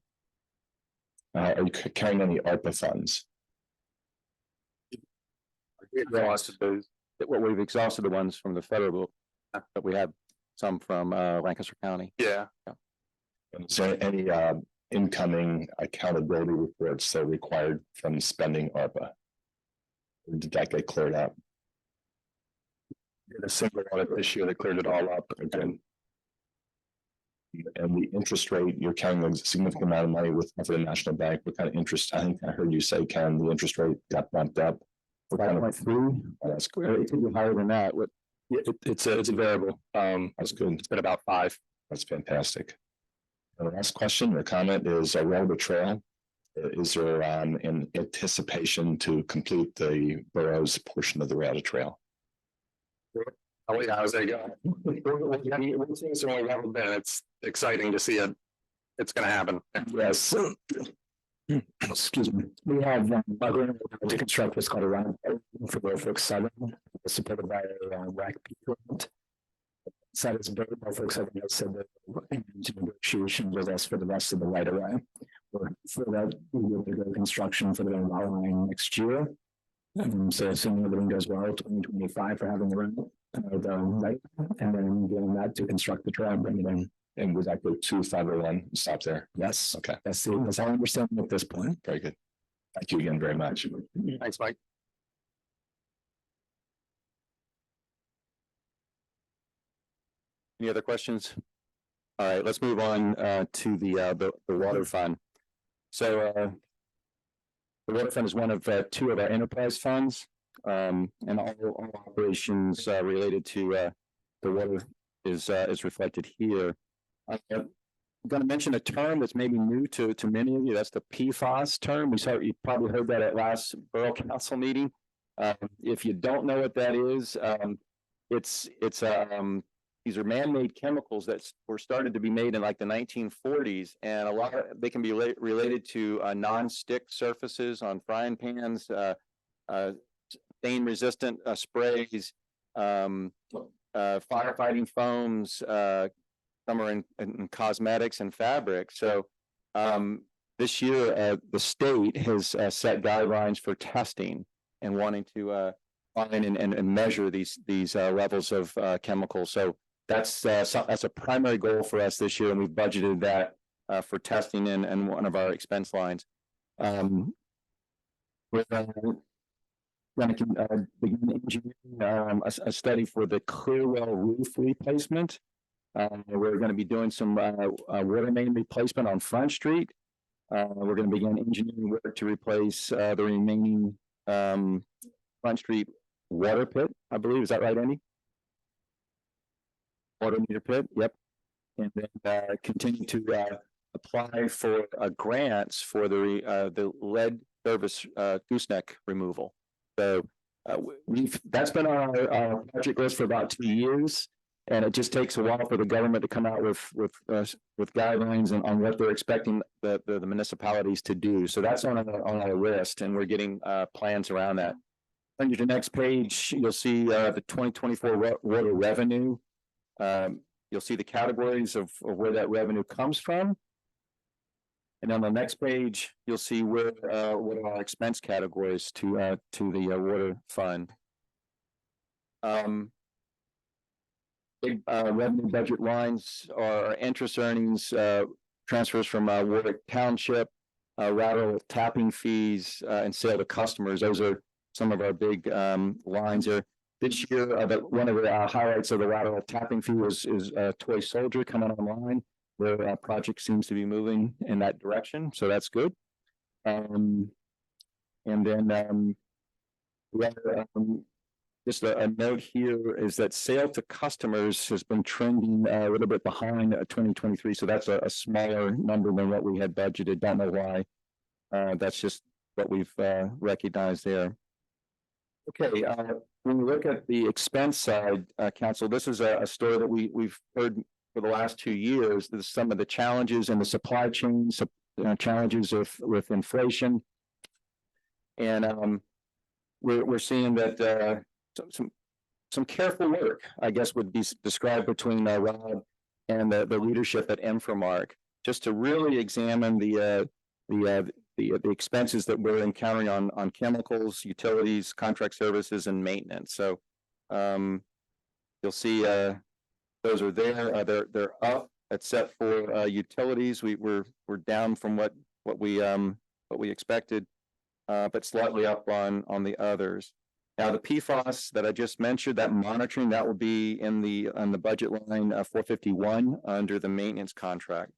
Are you carrying any ARPA funds? We've exhausted the ones from the federal, but we have some from Lancaster County. Yeah. And is there any incoming accountability reports that are required from spending ARPA? Or did that get cleared up? A single audit this year that cleared it all up. Okay. And the interest rate, you're carrying a significant amount of money with the National Bank. What kind of interest? I think I heard you say, Ken, the interest rate got bumped up. 5.3. That's great. It could be higher than that. It's a variable. That's good. It's been about 5. That's fantastic. And the last question or comment is a railroad trail. Is there an anticipation to complete the borough's portion of the railroad trail? Oh, yeah, how's that going? We're seeing some way level been. It's exciting to see it. It's gonna happen. Yes. Excuse me. We have to construct what's called a round for Norfolk Southern, supported by a RAC grant. That is Norfolk Southern has said that into negotiations with us for the rest of the right of way. For that, we will go construction for the line next year. So assuming everything goes well, 2025 for having the right, and then getting that to construct the trail and bring it in. And would that go to 501? Stop there. Yes. Okay. That's how I understand it at this point. Very good. Thank you again very much. Thanks, Mike. Any other questions? All right, let's move on to the water fund. So the water fund is one of 2 of our enterprise funds, and all operations related to the water is reflected here. I'm going to mention a term that's maybe new to many of you. That's the PFAS term. You probably heard that at last Borough Council meeting. If you don't know what that is, these are man-made chemicals that were started to be made in like the 1940s, and they can be related to non-stick surfaces on frying pans, stain-resistant sprays, firefighting foams. Some are in cosmetics and fabric. So this year, the state has set guidelines for testing and wanting to find and measure these levels of chemicals. So that's a primary goal for us this year, and we've budgeted that for testing in one of our expense lines. We're going to begin engineering a study for the Clearwell roof replacement. We're going to be doing some water main replacement on Front Street. We're going to begin engineering work to replace the remaining Front Street water pit, I believe. Is that right, Andy? Water meter pit, yep. And then continue to apply for grants for the lead service gooseneck removal. So that's been on our project list for about 2 years. And it just takes a while for the government to come out with guidelines on what they're expecting the municipalities to do. So that's on our list, and we're getting plans around that. On your next page, you'll see the 2024 water revenue. You'll see the categories of where that revenue comes from. And on the next page, you'll see what are our expense categories to the water fund. Big revenue budget lines are interest earnings, transfers from Warwick Township, lateral tapping fees, and sale to customers. Those are some of our big lines there. This year, one of the highlights of the lateral tapping fee is Toy Soldier coming online. The project seems to be moving in that direction, so that's good. And then just a note here is that sale to customers has been trending a little bit behind 2023. So that's a smaller number than what we had budgeted. Don't know why. That's just what we've recognized there. Okay, when we look at the expense side, Council, this is a story that we've heard for the last 2 years. There's some of the challenges in the supply chain, challenges with inflation. And we're seeing that some careful work, I guess, would be described between Rob and the leadership at Infomark, just to really examine the expenses that we're encountering on chemicals, utilities, contract services, and maintenance. So you'll see those are there. They're up, except for utilities. We're down from what we expected, but slightly up on the others. Now, the PFAS that I just mentioned, that monitoring, that will be on the budget line 451 under the maintenance contract.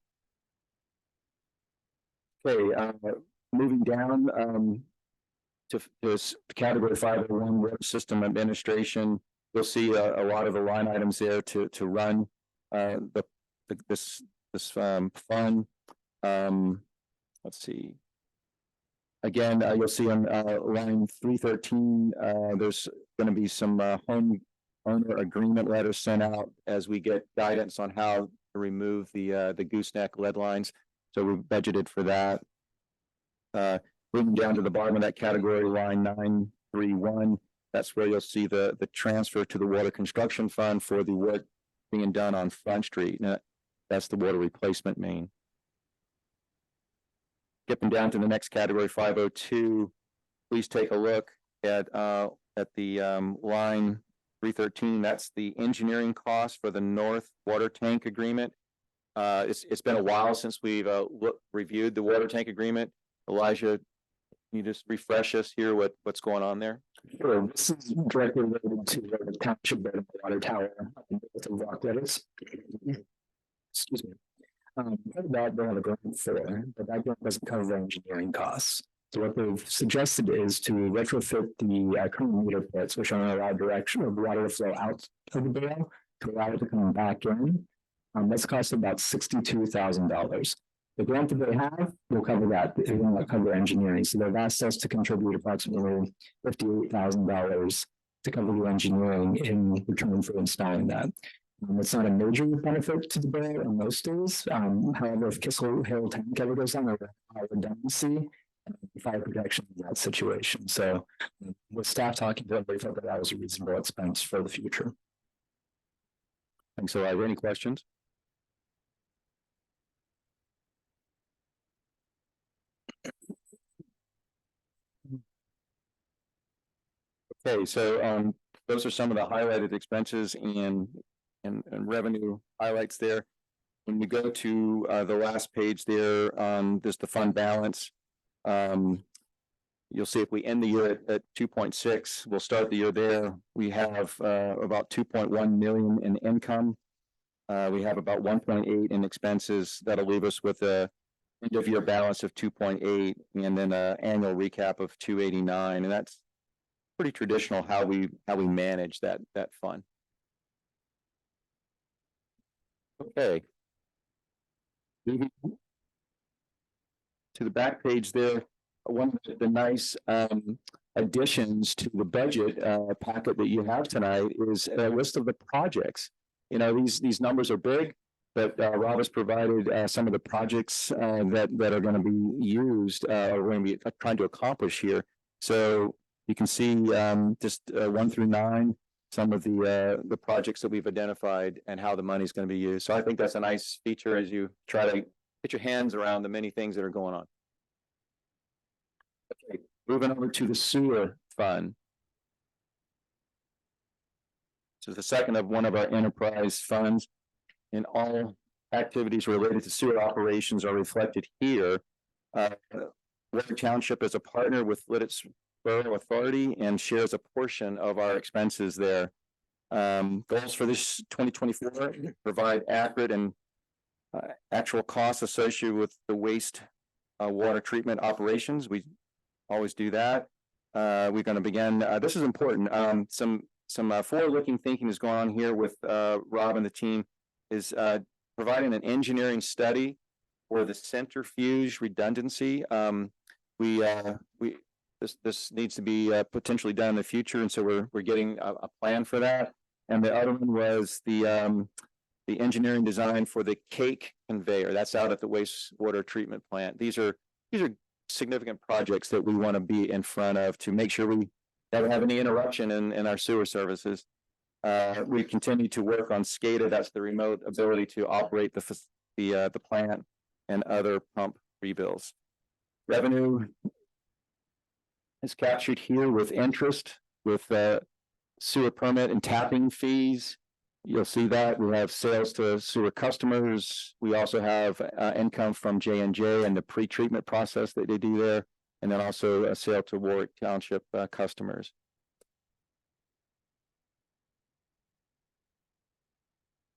Okay, moving down to this category 501 water system administration, you'll see a lot of the line items there to run this fund. Let's see. Again, you'll see on line 313, there's going to be some home owner agreement letters sent out as we get guidance on how to remove the gooseneck lead lines. So we budgeted for that. Moving down to the bottom of that category, line 931, that's where you'll see the transfer to the water construction fund for the work being done on Front Street. Now, that's the water replacement main. Skipping down to the next category, 502, please take a look at the line 313. That's the engineering cost for the North Water Tank Agreement. It's been a while since we've reviewed the water tank agreement. Elijah, can you just refresh us here what's going on there? Sure. This is directly related to the township building the water tower with the rock letters. Excuse me. That they have a grant for, but that grant doesn't cover engineering costs. So what they've suggested is to retrofit the current meter pits, which are in a direction of water flow out of the borough to allow it to come back in. That's cost about $62,000. The grant that they have will cover that. It will not cover engineering. So they've asked us to contribute approximately $58,000 to cover the engineering in return for installing that. It's not a major benefit to the borough in most days. However, if Kissel Hill Tank ever goes on, there are redundancy and fire protection in that situation. So with staff talking to them, they felt that was a reasonable expense for the future. Thanks. So, any questions? Okay, so those are some of the highlighted expenses and revenue highlights there. When we go to the last page there, there's the fund balance. You'll see if we end the year at 2.6, we'll start the year there. We have about 2.1 million in income. We have about 1.8 in expenses. That'll leave us with a end of year balance of 2.8 and then an annual recap of 289. And that's pretty traditional how we manage that fund. Okay. Moving to the back page there, one of the nice additions to the budget packet that you have tonight is a list of the projects. You know, these numbers are big, but Rob has provided some of the projects that are going to be used or going to be trying to accomplish here. So you can see just 1 through 9, some of the projects that we've identified and how the money is going to be used. So I think that's a nice feature as you try to get your hands around the many things that are going on. Okay, moving over to the sewer fund. This is the second of one of our enterprise funds, and all activities related to sewer operations are reflected here. Borough Township is a partner with Lititz Borough Authority and shares a portion of our expenses there. Goals for this 2024 provide accurate and actual costs associated with the waste water treatment operations. We always do that. We're going to begin. This is important. Some forward-looking thinking is going on here with Rob and the team. Is providing an engineering study for the centrifuge redundancy. This needs to be potentially done in the future, and so we're getting a plan for that. And the other one was the engineering design for the cake conveyor. That's out at the wastewater treatment plant. These are significant projects that we want to be in front of to make sure we don't have any interruption in our sewer services. We continue to work on SCADA. That's the remote ability to operate the plant and other pump rebuilds. Revenue is captured here with interest, with sewer permit and tapping fees. You'll see that we have sales to sewer customers. We also have income from J&J and the pre-treatment process that they do there, and then also a sale to Warwick Township customers.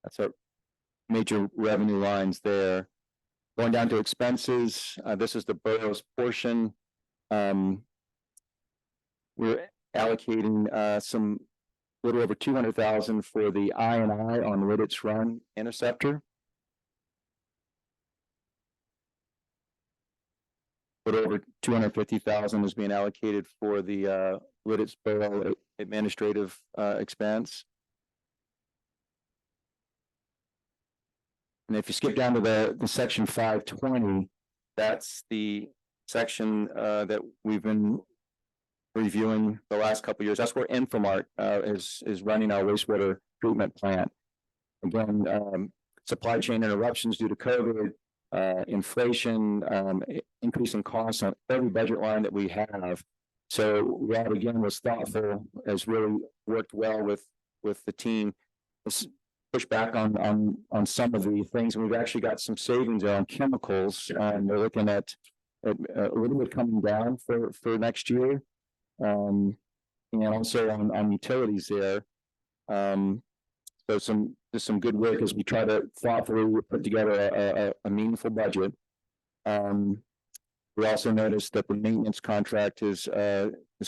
That's our major revenue lines there. Going down to expenses, this is the borough's portion. We're allocating some little over 200,000 for the I&I on Lititz Run interceptor. Little over 250,000 is being allocated for the Lititz Borough administrative expense. And if you skip down to the section 520, that's the section that we've been reviewing the last couple of years. That's where Infomart is running our wastewater treatment plant. Again, supply chain interruptions due to COVID, inflation, increase in costs on every budget line that we have. So Rob again was thoughtful, has really worked well with the team. Let's push back on some of the things, and we've actually got some savings on chemicals. We're looking at a little bit coming down for next year, and also on utilities there. So there's some good work as we try to thoughtfully put together a meaningful budget. We also noticed that the maintenance contract is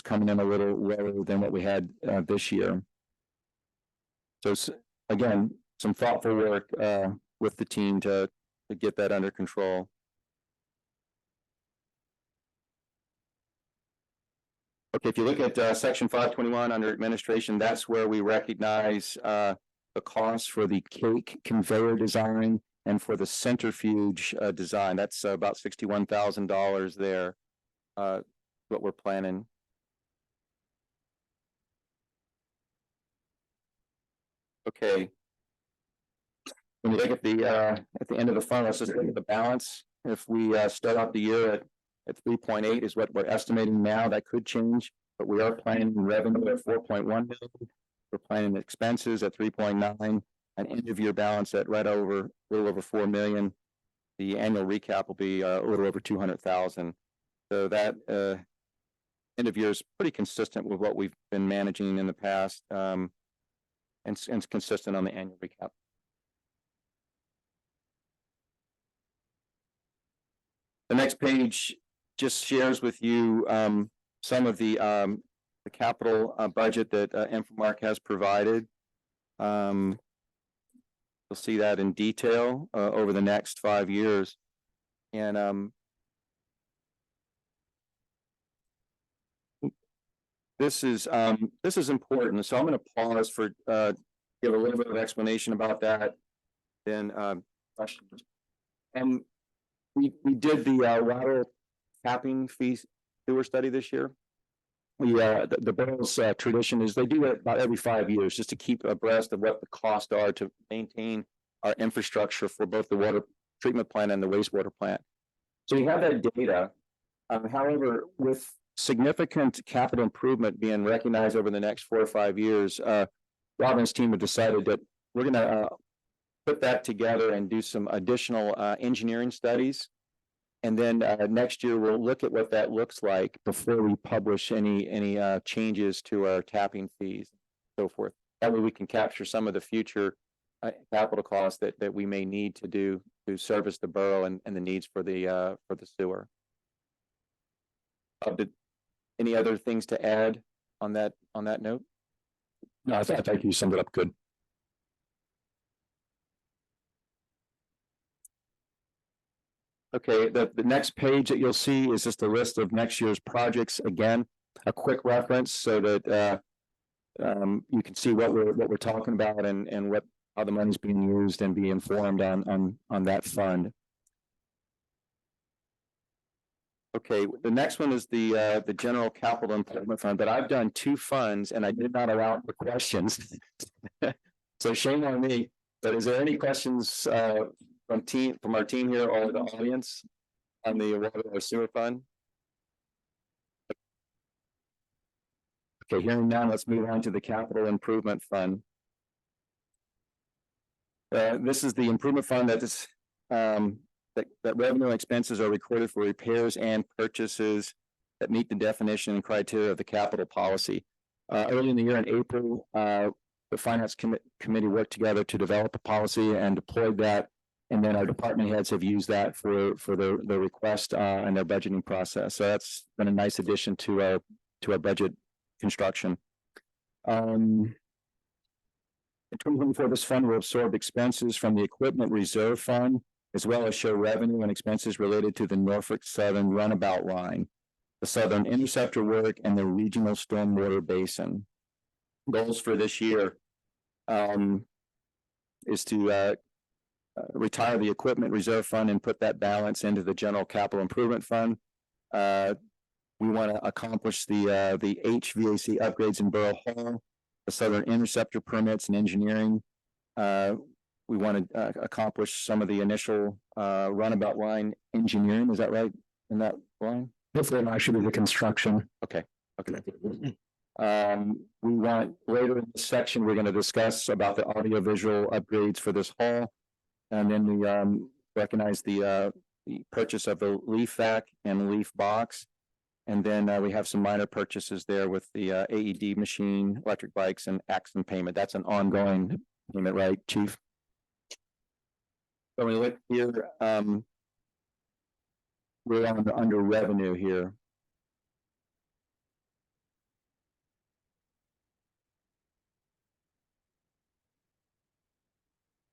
coming in a little lower than what we had this year. So again, some thoughtful work with the team to get that under control. Okay, if you look at section 521 under administration, that's where we recognize the cost for the cake conveyor design and for the centrifuge design. That's about $61,000 there, what we're planning. Okay. When you look at the end of the fund, let's just look at the balance. If we start out the year at 3.8 is what we're estimating now. That could change, but we are planning revenue at 4.1 million. We're planning expenses at 3.9, an end of year balance at a little over 4 million. The annual recap will be a little over 200,000. So that end of year is pretty consistent with what we've been managing in the past, and it's consistent on the annual recap. The next page just shares with you some of the capital budget that Infomark has provided. You'll see that in detail over the next 5 years, and this is important. So I'm going to pause for give a little bit of explanation about that. Then questions. And we did the lateral capping fee sewer study this year. The borough's tradition is they do it about every 5 years just to keep abreast of what the costs are to maintain our infrastructure for both the water treatment plant and the wastewater plant. So we have that data. However, with significant capital improvement being recognized over the next 4 or 5 years, Robin's team have decided that we're going to put that together and do some additional engineering studies. And then next year, we'll look at what that looks like before we publish any changes to our tapping fees, and so forth. That way we can capture some of the future capital costs that we may need to do to service the borough and the needs for the sewer. Any other things to add on that note? No, I think you summed it up good. Okay, the next page that you'll see is just a list of next year's projects. Again, a quick reference so that you can see what we're talking about and how the money's being used and be informed on that fund. Okay, the next one is the general capital improvement fund, but I've done 2 funds and I did not allow for questions. So shame on me. But is there any questions from our team here or the audience on the water or sewer fund? Okay, hearing none, let's move on to the capital improvement fund. This is the improvement fund that is that revenue and expenses are recorded for repairs and purchases that meet the definition and criteria of the capital policy. Early in the year in April, the the finance committee worked together to develop a policy and deployed that. And then our department heads have used that for the request and their budgeting process. So that's been a nice addition to our budget construction. In 2024, this fund will absorb expenses from the equipment reserve fund, as well as show revenue and expenses related to the Norfolk Southern runabout line, the Southern Interceptor work, and the regional stormwater basin. Goals for this year is to retire the equipment reserve fund and put that balance into the general capital improvement fund. We want to accomplish the HVAC upgrades in Borough Hall, the Southern Interceptor permits and engineering. We want to accomplish some of the initial runabout line engineering. Is that right? In that line? Hopefully, not should be the construction. Okay. We want later in this section, we're going to discuss about the audiovisual upgrades for this hall. And then we recognize the purchase of the leaf vac and leaf box. And then we have some minor purchases there with the AED machine, electric bikes, and accident payment. That's an ongoing payment, right, Chief? So we look here, we're under revenue here.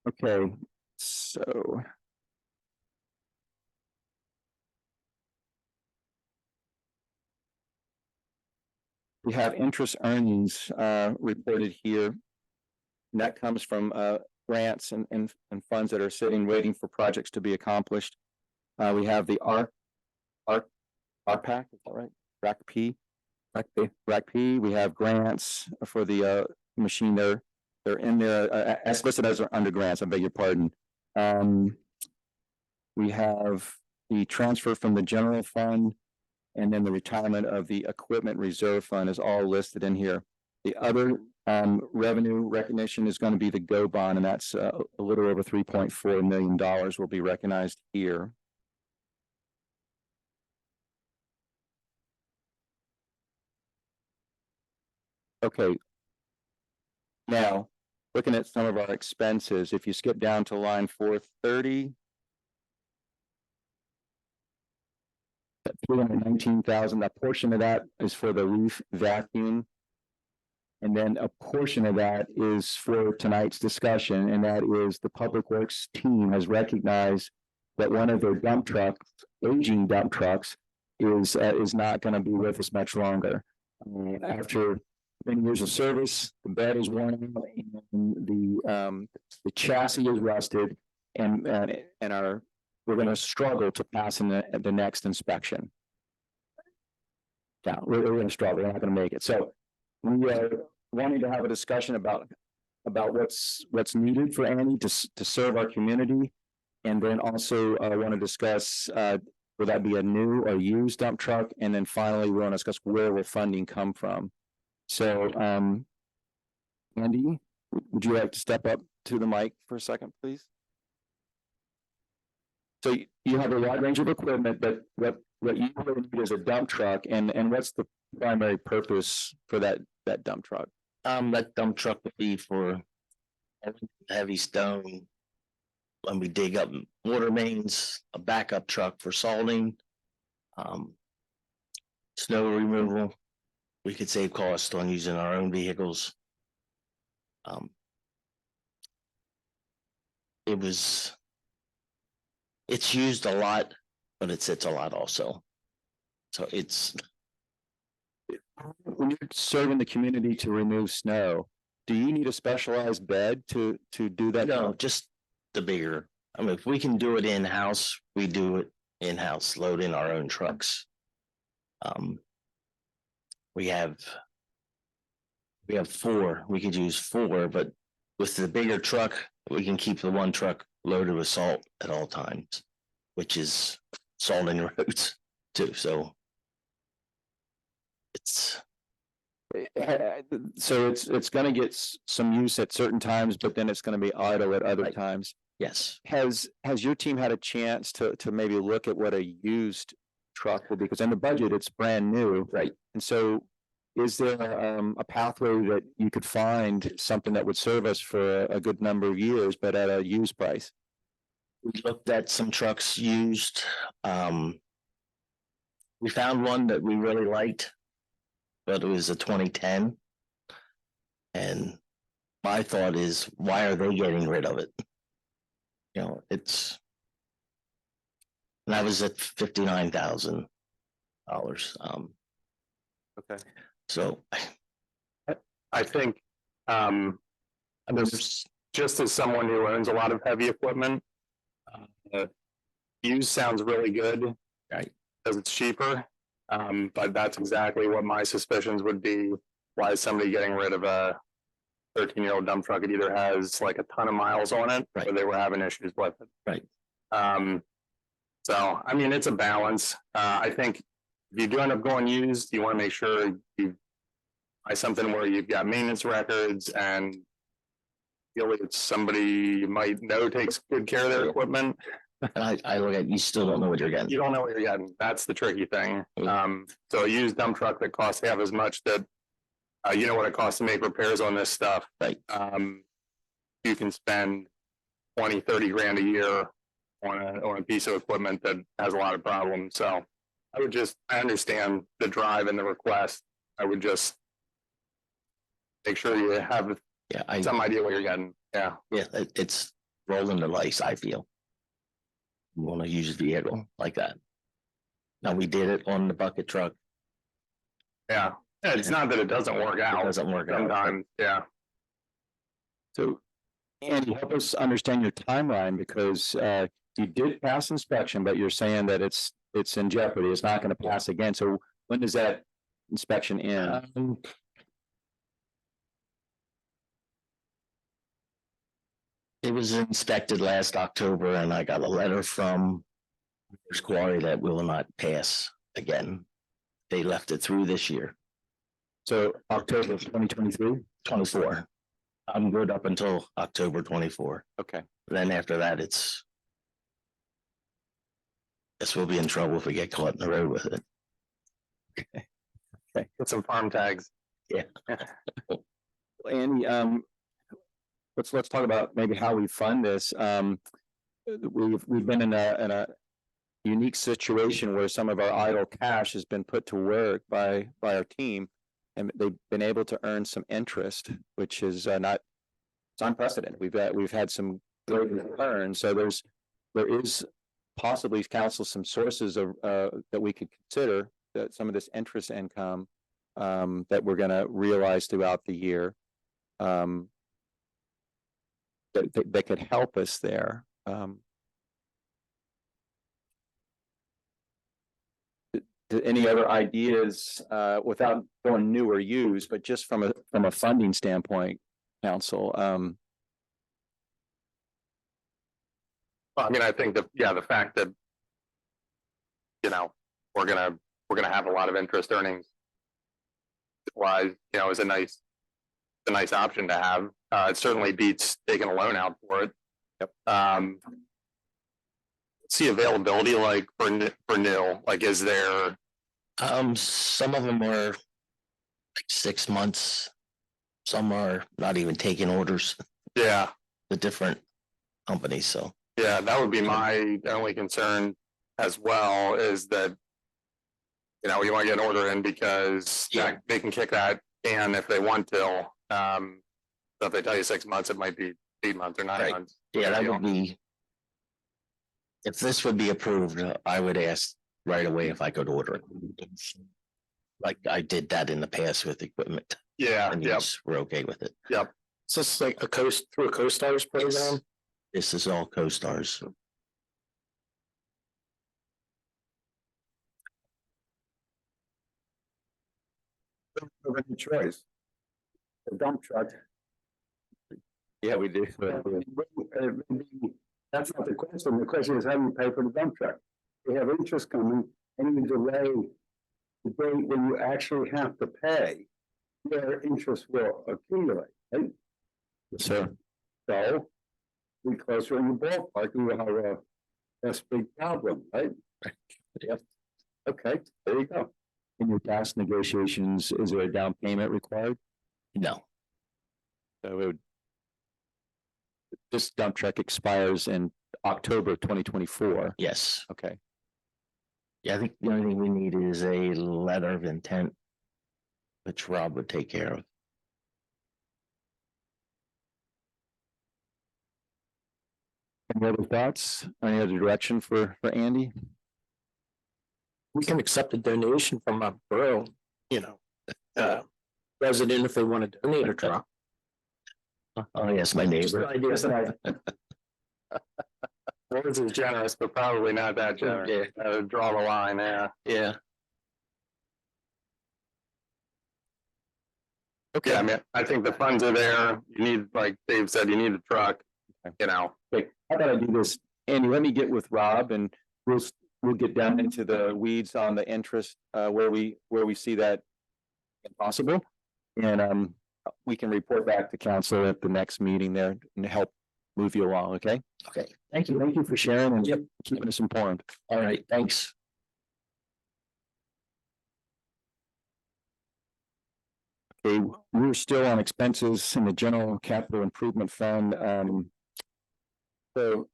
Okay, so. We have interest earnings reported here. And that comes from grants and funds that are sitting waiting for projects to be accomplished. We have the RPAC, is that right? RACP. We have grants for the machine there. They're in there as listed as under grants. I beg your pardon. We have the transfer from the general fund, and then the retirement of the equipment reserve fund is all listed in here. The other revenue recognition is going to be the GO bond, and that's a little over $3.4 million will be recognized here. Okay. Now, looking at some of our expenses, if you skip down to line 430, that 319,000, that portion of that is for the leaf vacuum. And then a portion of that is for tonight's discussion, and that is the Public Works team has recognized that one of their dump trucks, aging dump trucks, is not going to be with us much longer. After many years of service, the bed is worn out, and the chassis is rusted, and we're going to struggle to pass in the next inspection. Yeah, we're going to struggle. We're not going to make it. So we are wanting to have a discussion about what's needed for Annie to serve our community, and then also want to discuss would that be a new or used dump truck, and then finally we want to discuss where will funding come from. So, Andy, would you like to step up to the mic for a second, please? So you have a wide range of equipment, but what you really need is a dump truck, and what's the primary purpose for that dump truck? That dump truck would be for heavy stone. When we dig up water mains, a backup truck for salting, snow removal. We could save cost on using our own vehicles. It's used a lot, but it sits a lot also. So it's. When you're serving the community to remove snow, do you need a specialized bed to do that? No, just the bigger. I mean, if we can do it in-house, we do it in-house, load in our own trucks. We have 4, we could use 4, but with the bigger truck, we can keep the one truck loaded with salt at all times, which is salting roads too. So it's going to get some use at certain times, but then it's going to be idle at other times. Yes. Has your team had a chance to maybe look at what a used truck will be? Because in the budget, it's brand new. Right. And so is there a pathway that you could find something that would serve us for a good number of years, but at a used price? We looked at some trucks used. We found one that we really liked, but it was a 2010. And my thought is, why are they getting rid of it? You know, and that was at $59,000. Okay. So I think, there's, just as someone who owns a lot of heavy equipment, used sounds really good. Right. Because it's cheaper. But that's exactly what my suspicions would be. Why is somebody getting rid of a 13-year-old dump truck? It either has like a ton of miles on it, Right. or they were having issues with it. Right. So, I mean, it's a balance. I think if you do end up going used, you want to make sure you buy something where you've got maintenance records and feel it's somebody you might know takes good care of their equipment. and I look at, you still don't know what you're getting. You don't know what you're getting. That's the tricky thing. So a used dump truck that costs half as much that, you know what it costs to make repairs on this stuff. Right. You can spend 20, 30 grand a year on a piece of equipment that has a lot of problems. So I understand the drive and the request. I would just make sure you have some idea what you're getting. Yeah. Yeah, it's rolling the dice, I feel. You want to use a vehicle like that. Now, we did it on the bucket truck. Yeah. It's not that it doesn't work out. It doesn't work out. Sometimes, yeah. So, Andy, help us understand your timeline, because you did pass inspection, but you're saying that it's in jeopardy. It's not going to pass again. So when does that inspection end? It was inspected last October, and I got a letter from First Quarry that will not pass again. They left it through this year, So October 2023? 24. I'm good up until October 24. Okay. Then after that, guess we'll be in trouble if we get caught in the road with it. Okay. Get some farm tags. Yeah. Andy, let's talk about maybe how we fund this. We've been in a unique situation where some of our idle cash has been put to work by our team, and they've been able to earn some interest, which is it's unprecedented. We've had some great returns. So there is possibly, council, some sources of that we could consider, that some of this interest income that we're going to realize throughout the year. That could help us there. Any other ideas, without going new or used, but just from a funding standpoint, council? I mean, I think the fact that, we're gonna have a lot of interest earnings wise, is a nice option to have. It certainly beats taking a loan out for it. Yep. See availability like for new, like, is there? Some of them are like 6 months. Some are not even taking orders. Yeah. The different companies. So Yeah, that would be my only concern as well, is that, you want to get an order in because they can kick that can if they want to. So if they tell you 6 months, it might be 8 months or 9 months. yeah, that would be. If this would be approved, I would ask right away if I could order it. Like I did that in the past with equipment. Yeah, And yep, we're okay with it. yep. Is this like through a CoStarz program? This is all CoStarz. Of any choice. A dump truck. Yeah, we do. That's not the question. The question is how do you pay for the dump truck? You have interest coming and you delay the date when you actually have to pay, your interest will accumulate, right? Sure. So we closer in the ballpark, we will have a big problem, right? Yep. Okay, there you go. in your past negotiations, is there a down payment required? No, So it would. This dump truck expires in October 2024. yes. Okay. Yeah, I think the only thing we need is a letter of intent, which Rob would take care of. Any other thoughts? Any other direction for Andy? We can accept a donation from a borough, resident if they want to donate a truck. Oh, yes, my Just neighbor. an idea. Words is generous, but probably not that generous. Draw the line, yeah. Yeah. Okay, I mean, I think the funds are there. You need, like Dave said, you need a truck, you know. Okay, how about I do this? Andy, let me get with Rob and we'll get down into the weeds on the interest, where we see that possible. And we can report back to council at the next meeting there and help move you along, okay? Okay, thank you. Thank you for sharing and keeping us informed. All right, thanks. Okay, we're still on expenses in the general capital improvement fund. So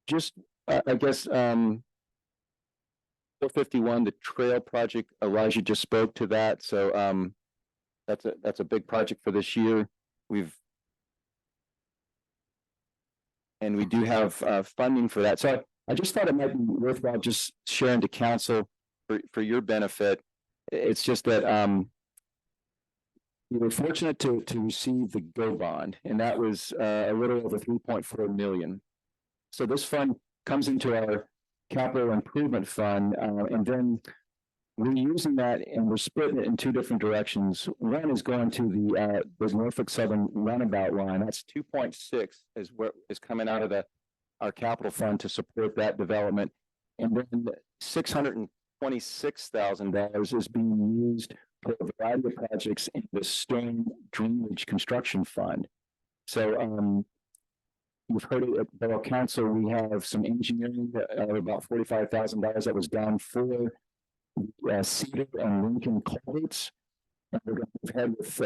just, I guess, 451, the trail project, Elijah just spoke to that. So that's a big project for this year. And we do have funding for that. So I just thought it might be worthwhile just sharing to council for your benefit. It's just that we were fortunate to receive the GO bond, and that was a little over 3.4 million. So this fund comes into our capital improvement fund, and then we're using that and we're splitting it in two different directions. One is going to the Norfolk Southern roundabout line. That's 2.6 is what is coming out of our capital fund to support that development. And then $626,000 is being used for a variety of projects in the storm drainage construction fund. So you've heard it at Borough Council, we have some engineering about $45,000 that was done for Cedar and Lincoln culverts. And we're going to move ahead with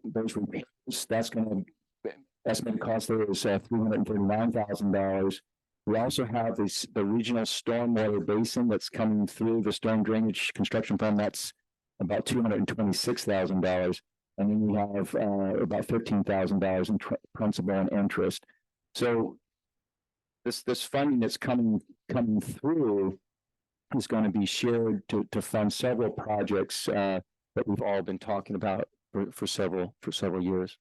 those repairs. That's going to estimated cost there is $339,000. We also have the regional stormwater basin that's coming through the storm drainage construction fund. That's about $226,000. And then we have about $15,000 in principal and interest. So this funding that's coming through is going to be shared to fund several projects that we've all been talking about for several years.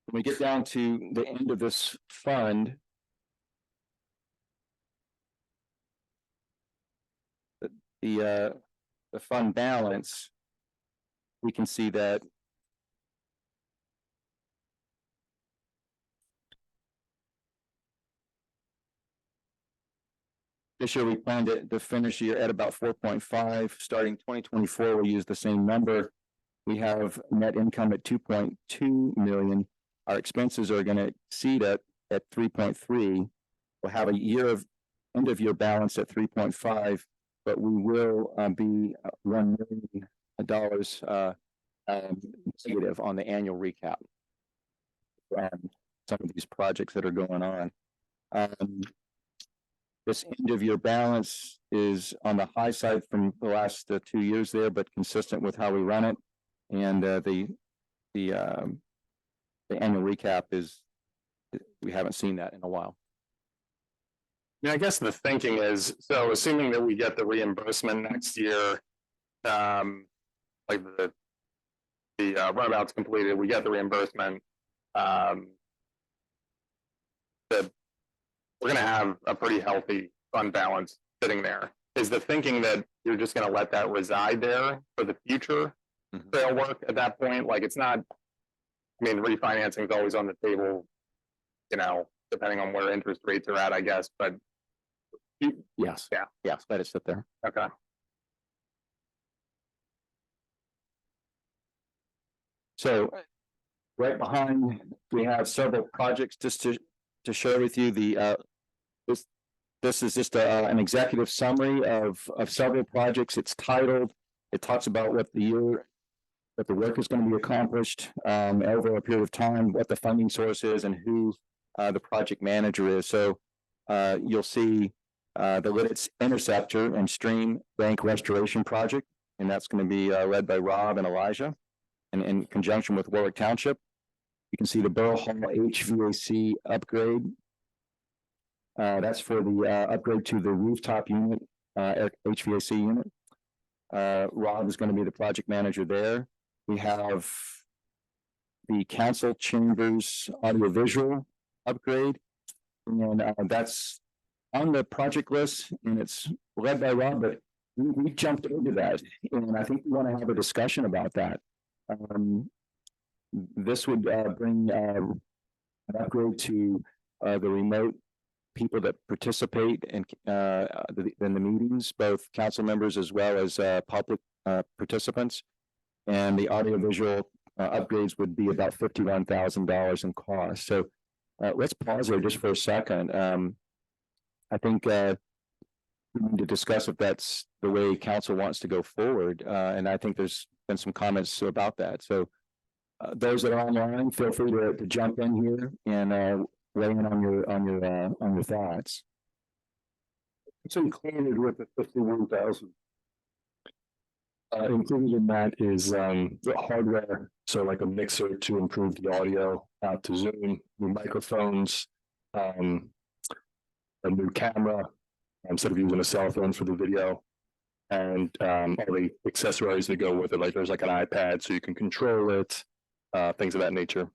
When we get down to the end of this fund, the fund balance, we can see that this year we planned to finish the year at about 4.5. Starting 2024, we'll use the same number. We have net income at 2.2 million. Our expenses are going to exceed at 3.3. We'll have a end of year balance at 3.5, but we will be $1 million negative on the annual recap. Some of these projects that are going on. This end of year balance is on the high side from the last 2 years there, but consistent with how we run it. And the annual recap we haven't seen that in a while. Yeah, I guess the thinking is, so assuming that we get the reimbursement next year, like the runabout's completed, we get the reimbursement, we're going to have a pretty healthy fund balance sitting there. Is the thinking that you're just going to let that reside there for the future trail work at that point? Like it's not, I mean, refinancing is always on the table, depending on where interest rates are at, I guess, but. Yes. Yeah. Yes, let it sit there. Okay. So right behind, we have several projects just to share with you. this is just an executive summary of several projects. It's titled, it talks about what the work is going to be accomplished over a period of time, what the funding source is, and who the project manager is. So you'll see the Lititz Interceptor and Stream Bank Restoration Project, and that's going to be led by Rob and Elijah, and in conjunction with Warwick Township. You can see the Borough Hall HVAC upgrade. That's for the upgrade to the rooftop unit, HVAC unit. Rob is going to be the project manager there. We have the council chambers audiovisual upgrade, and that's on the project list, and it's led by Rob, but we jumped over that, and I think we want to have a discussion about that. This would bring an upgrade to the remote people that participate in the meetings, both council members as well as public participants. And the audiovisual upgrades would be about $51,000 in cost. So let's pause there just for a second. I think we need to discuss if that's the way council wants to go forward. And I think there's been some comments about that. So those that are online, feel free to jump in here and weigh in on your thoughts. It's included with the 51,000. Included in that is the hardware, so like a mixer to improve the audio out to Zoom, new microphones, a new camera instead of using a cell phone for the video, and all the accessories that go with it. Like there's like an iPad so you can control it, things of that nature.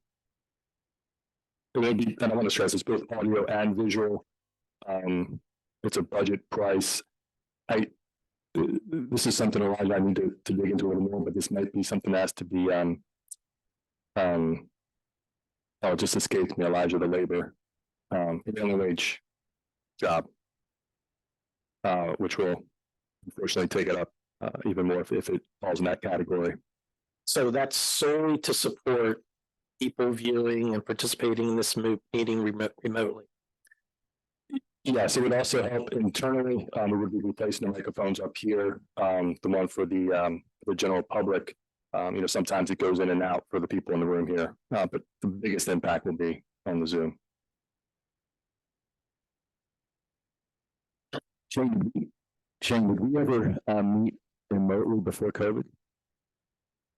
It will be, and I want to stress, it's both audio and visual. It's a budget price. This is something Elijah I need to dig into a little more, but this might be something that has to be oh, it just escaped me, Elijah, the labor, minimum wage job, which will unfortunately take it up even more if it falls in that category. So that's solely to support people viewing and participating in this meeting remotely. Yes, it would also help internally. We would be replacing the microphones up here. The one for the general public. Sometimes it goes in and out for the people in the room here, but the biggest impact will be on the Zoom. Shane, did we ever meet remotely before COVID?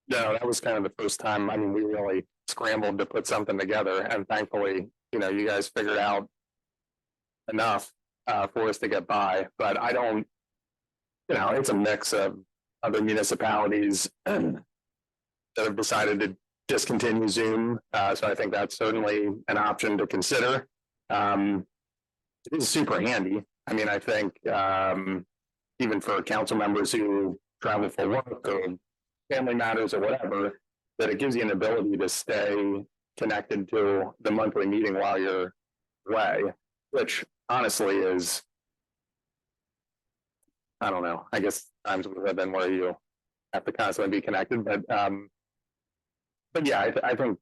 No, that was kind of the first time. I mean, we really scrambled to put something together, and thankfully, you guys figured out enough for us to get by. But I don't, it's a mix of other municipalities that have decided to discontinue Zoom. So I think that's certainly an option to consider. It is super handy. I mean, I think even for council members who travel for work or family matters or whatever, that it gives you an ability to stay connected to the monthly meeting while you're away, which honestly is, I don't know, I guess times we live in where you have to constantly be connected, but yeah, I think,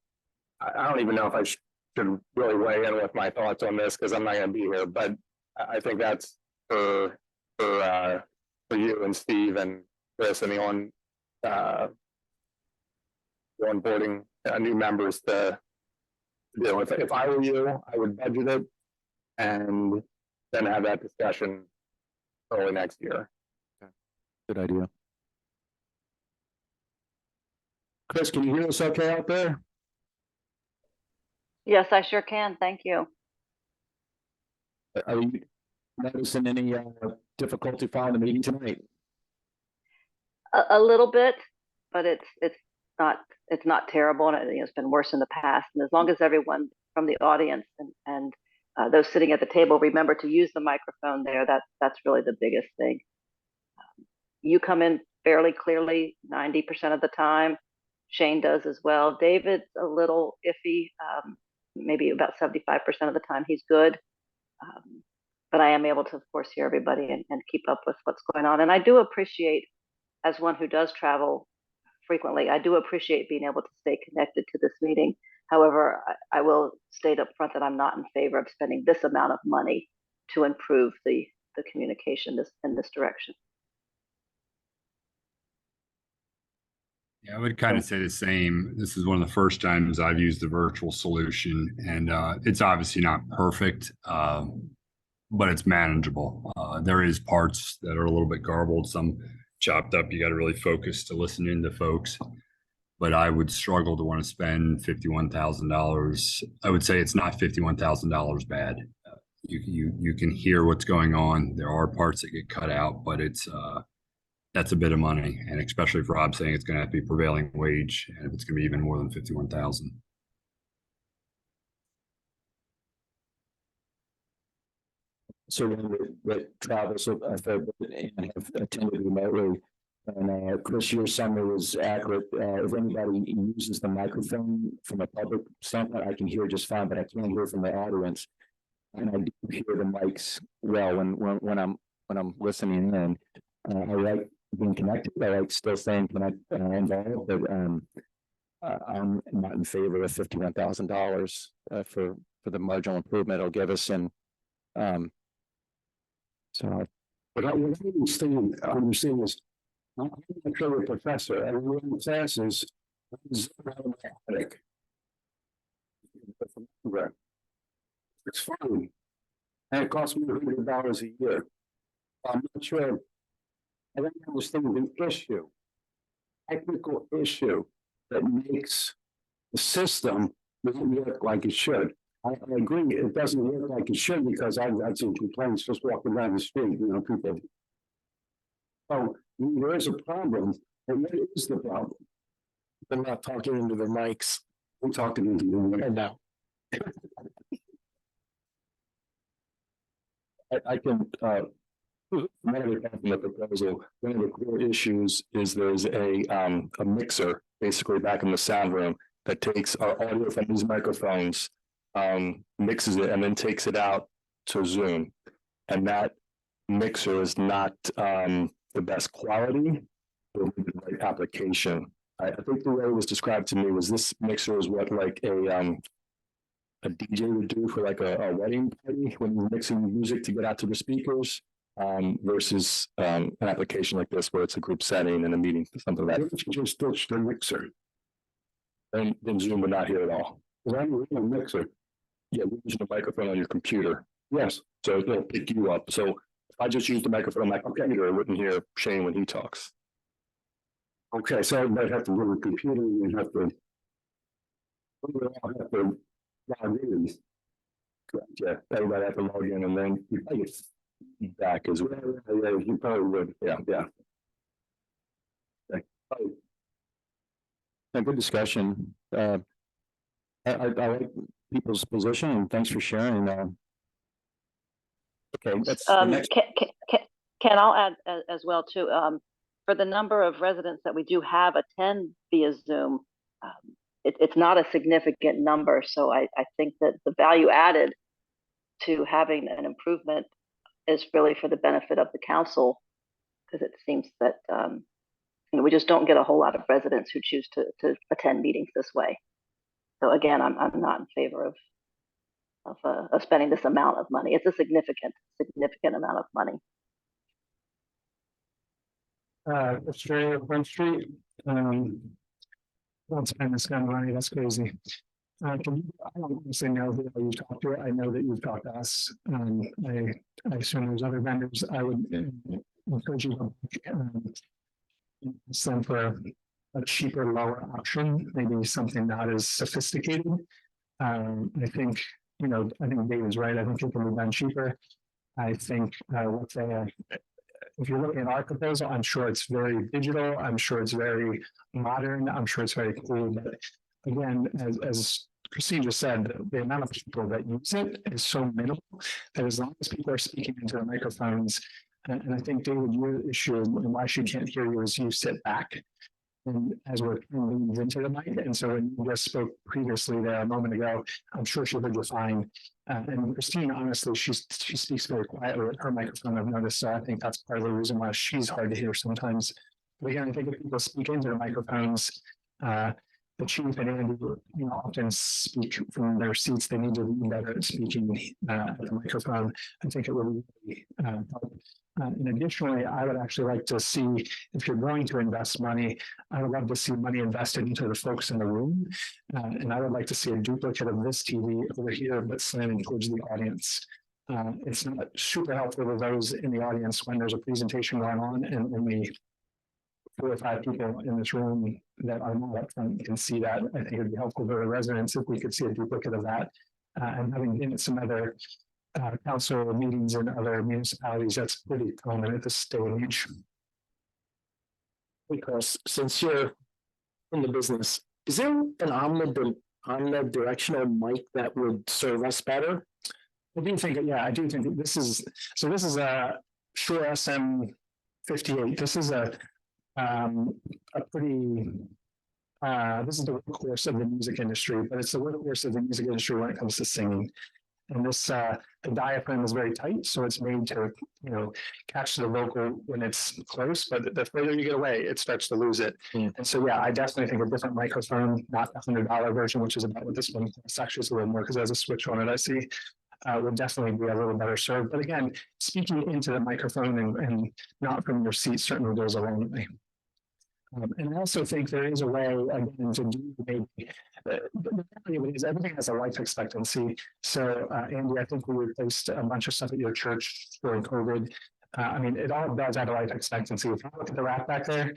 I don't even know if I should really weigh in with my thoughts on this because I'm not going to be here, but I think that's for you and Steve and Chris and the onboarding new members to do. If I were you, I would budget it and then have that discussion early next year. Good idea. Chris, can you hear us okay out there? Yes, I sure can. Thank you. Are you noticing any difficulty following the meeting tonight? A little bit, but it's not terrible, and it's been worse in the past. And as long as everyone from the audience and those sitting at the table remember to use the microphone there, that's really the biggest thing. You come in fairly clearly 90% of the time. Shane does as well. David's a little iffy, maybe about 75% of the time he's good. But I am able to, of course, hear everybody and keep up with what's going on. And I do appreciate, as one who does travel frequently, I do appreciate being able to stay connected to this meeting. However, I will state up front that I'm not in favor of spending this amount of money to improve the communication in this direction. Yeah, I would kind of say the same. This is one of the first times I've used the virtual solution, and it's obviously not perfect, but it's manageable. There is parts that are a little bit garbled, some chopped up. You got to really focus to listen into folks. But I would struggle to want to spend $51,000. I would say it's not $51,000 bad. You can hear what's going on. There are parts that get cut out, but it's that's a bit of money, and especially if Rob's saying it's going to have to be prevailing wage, and if it's going to be even more than 51,000. So that travels a fair bit and have attended remotely. And Chris, your summary was accurate. If anybody uses the microphone from a public standpoint, I can hear just fine, but I can't hear from the audience. And I do hear the mics well when I'm listening in. I like being connected. I like still staying involved, but I'm not in favor of $51,000 for the marginal improvement it'll give us. And so, but I would understand this. I'm not sure a professor, and one of the classes is automatic. It's fine. And it costs me $100 a year. I'm not sure. I don't understand the issue, technical issue that makes the system not work like it should. I agree, it doesn't work like it should because I've got some complaints just walking down the street, people. So there is a problem, and what is the problem? They're not talking into their mics. I'm talking into you. And now. I can, one of the proposal, one of the core issues is there's a mixer basically back in the sound room that takes our audio from these microphones, mixes it and then takes it out to Zoom. And that mixer is not the best quality or the right application. I think the way it was described to me was this mixer is what like a DJ would do for like a wedding party when you're mixing music to get out to the speakers, versus an application like this where it's a group setting and a meeting, something like that. Why don't you just switch the mixer? And then Zoom would not hear it all. Because I'm using a mixer. Yeah, we're using a microphone on your computer, Yes, so it'll pick you up. So if I just use the microphone on my computer, I wouldn't hear Shane when he talks. okay, so everybody have to run a computer and you have to. We all have to log in. Yeah, everybody have to log in and then you probably get feedback as well. Yeah, you probably would. Yeah. a good discussion. I like people's position, and thanks for sharing. Okay, that's the next. Ken, I'll add as well too. For the number of residents that we do have attend via Zoom, it's not a significant number. So I think that the value added to having an improvement is really for the benefit of the council, because it seems that we just don't get a whole lot of residents who choose to attend meetings this way. So again, I'm not in favor of spending this amount of money. It's a significant amount of money. Australia Front Street. Don't spend this kind of money. That's crazy. I don't honestly know who you talked to. I know that you've talked to us. I assume there's other vendors. I would encourage you to send for a cheaper, lower option, maybe something not as sophisticated. I think David's right. I think it can be done cheaper. I think let's say if you're looking at our proposal, I'm sure it's very digital. I'm sure it's very modern. I'm sure it's very cool. But again, as Christine just said, the amount of people that use it is so minimal that as long as people are speaking into the microphones, and I think, David, your issue and why she can't hear you is you sit back and as we're moving into the mic. And so when you just spoke previously there a moment ago, I'm sure she heard you fine. And Christine, honestly, she speaks very quietly with her microphone, I've noticed. So I think that's part of the reason why she's hard to hear sometimes. But again, I think if people speak into the microphones, the chief and Andy, often speak from their seats. They need to be better at speaking at the microphone. I think it would really help. And additionally, I would actually like to see, if you're going to invest money, I would love to see money invested into the folks in the room. And I would like to see a duplicate of this TV over here, but slanting towards the audience. It's not super helpful to those in the audience when there's a presentation going on and only 4 or 5 people in this room that are not up front can see that. I think it'd be helpful to the residents if we could see a duplicate of that. And having been at some other council meetings in other municipalities, that's pretty common at this stage. Because since you're in the business, is there an omnidirectional mic that would serve us better? I do think that this is a Shure SM58. This is a pretty this is the workhorse of the music industry, but it's the workhorse of the music industry when it comes to singing. And this the diaphragm is very tight, so it's made to catch the vocal when it's close, but the further you get away, it starts to lose it. And so I definitely think a different microphone, not the $100 version, which is about what this one costs. Actually, it's a little more because there's a switch on it. I see. Would definitely be a little better served. But again, speaking into the microphone and not from your seat certainly goes a long way. And I also think there is a way, again, to do maybe, the reality of it is everything has a life expectancy. So, Andy, I think we replaced a bunch of stuff at your church during COVID. I mean, it all does have a life expectancy. If you look at the rack back there,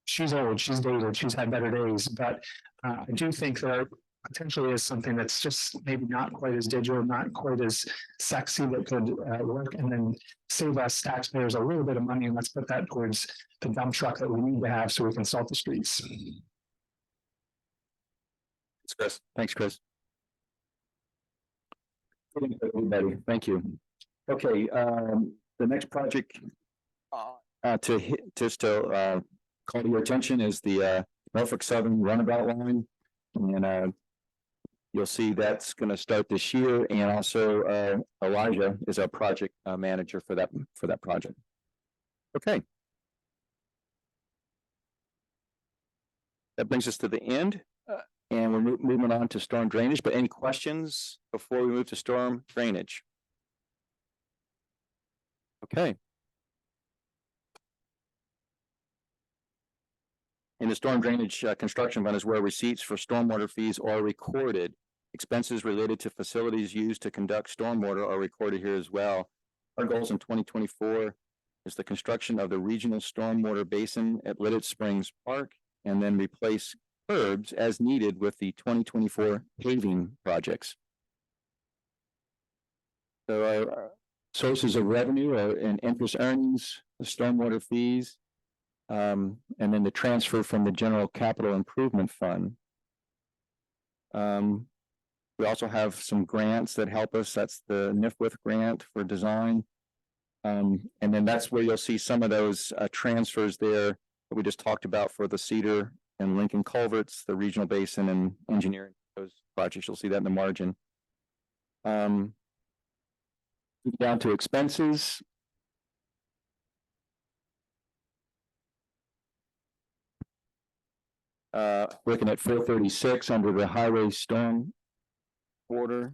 she's old, she's dated, she's had better days. But I do think there potentially is something that's just maybe not quite as digital, not quite as sexy that could work and then save us taxpayers a little bit of money. And let's put that towards the dump truck that we need to have so we can salt the streets. Thanks, Chris. Everybody, thank you. Okay, the next project call to your attention is the Norfolk Southern Runabout Line. And you'll see that's going to start this year, and also Elijah is our project manager for that project. Okay. That brings us to the end, and we're moving on to storm drainage. But any questions before we move to storm drainage? Okay. In the storm drainage construction fund is where receipts for stormwater fees are recorded. Expenses related to facilities used to conduct stormwater are recorded here as well. Our goals in 2024 is the construction of the regional stormwater basin at Lititz Springs Park, and then replace curbs as needed with the 2024 paving projects. So our sources of revenue are in interest earnings, the stormwater fees, and then the transfer from the general capital improvement fund. We also have some grants that help us. That's the NIFWITH grant for design. And then that's where you'll see some of those transfers there that we just talked about for the Cedar and Lincoln culverts, the regional basin and engineering, those projects. You'll see that in the margin. Down to expenses. Looking at 436 under the highway storm order.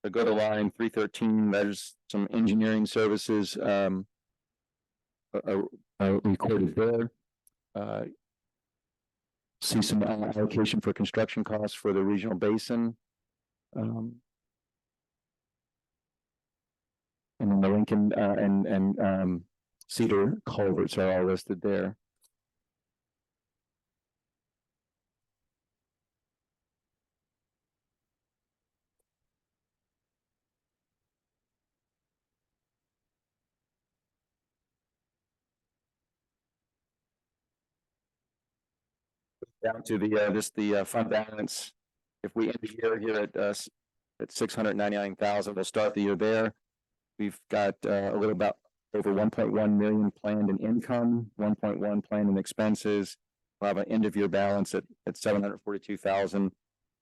So go to line 313, there's some engineering services recorded there. See some allocation for construction costs for the regional basin. And then the Lincoln and Cedar culverts are all listed there. Down to the fund balance. If we end the year here at 699,000, we'll start the year there. We've got a little about over 1.1 million planned in income, 1.1 planned in expenses. We'll have an end of year balance at 742,000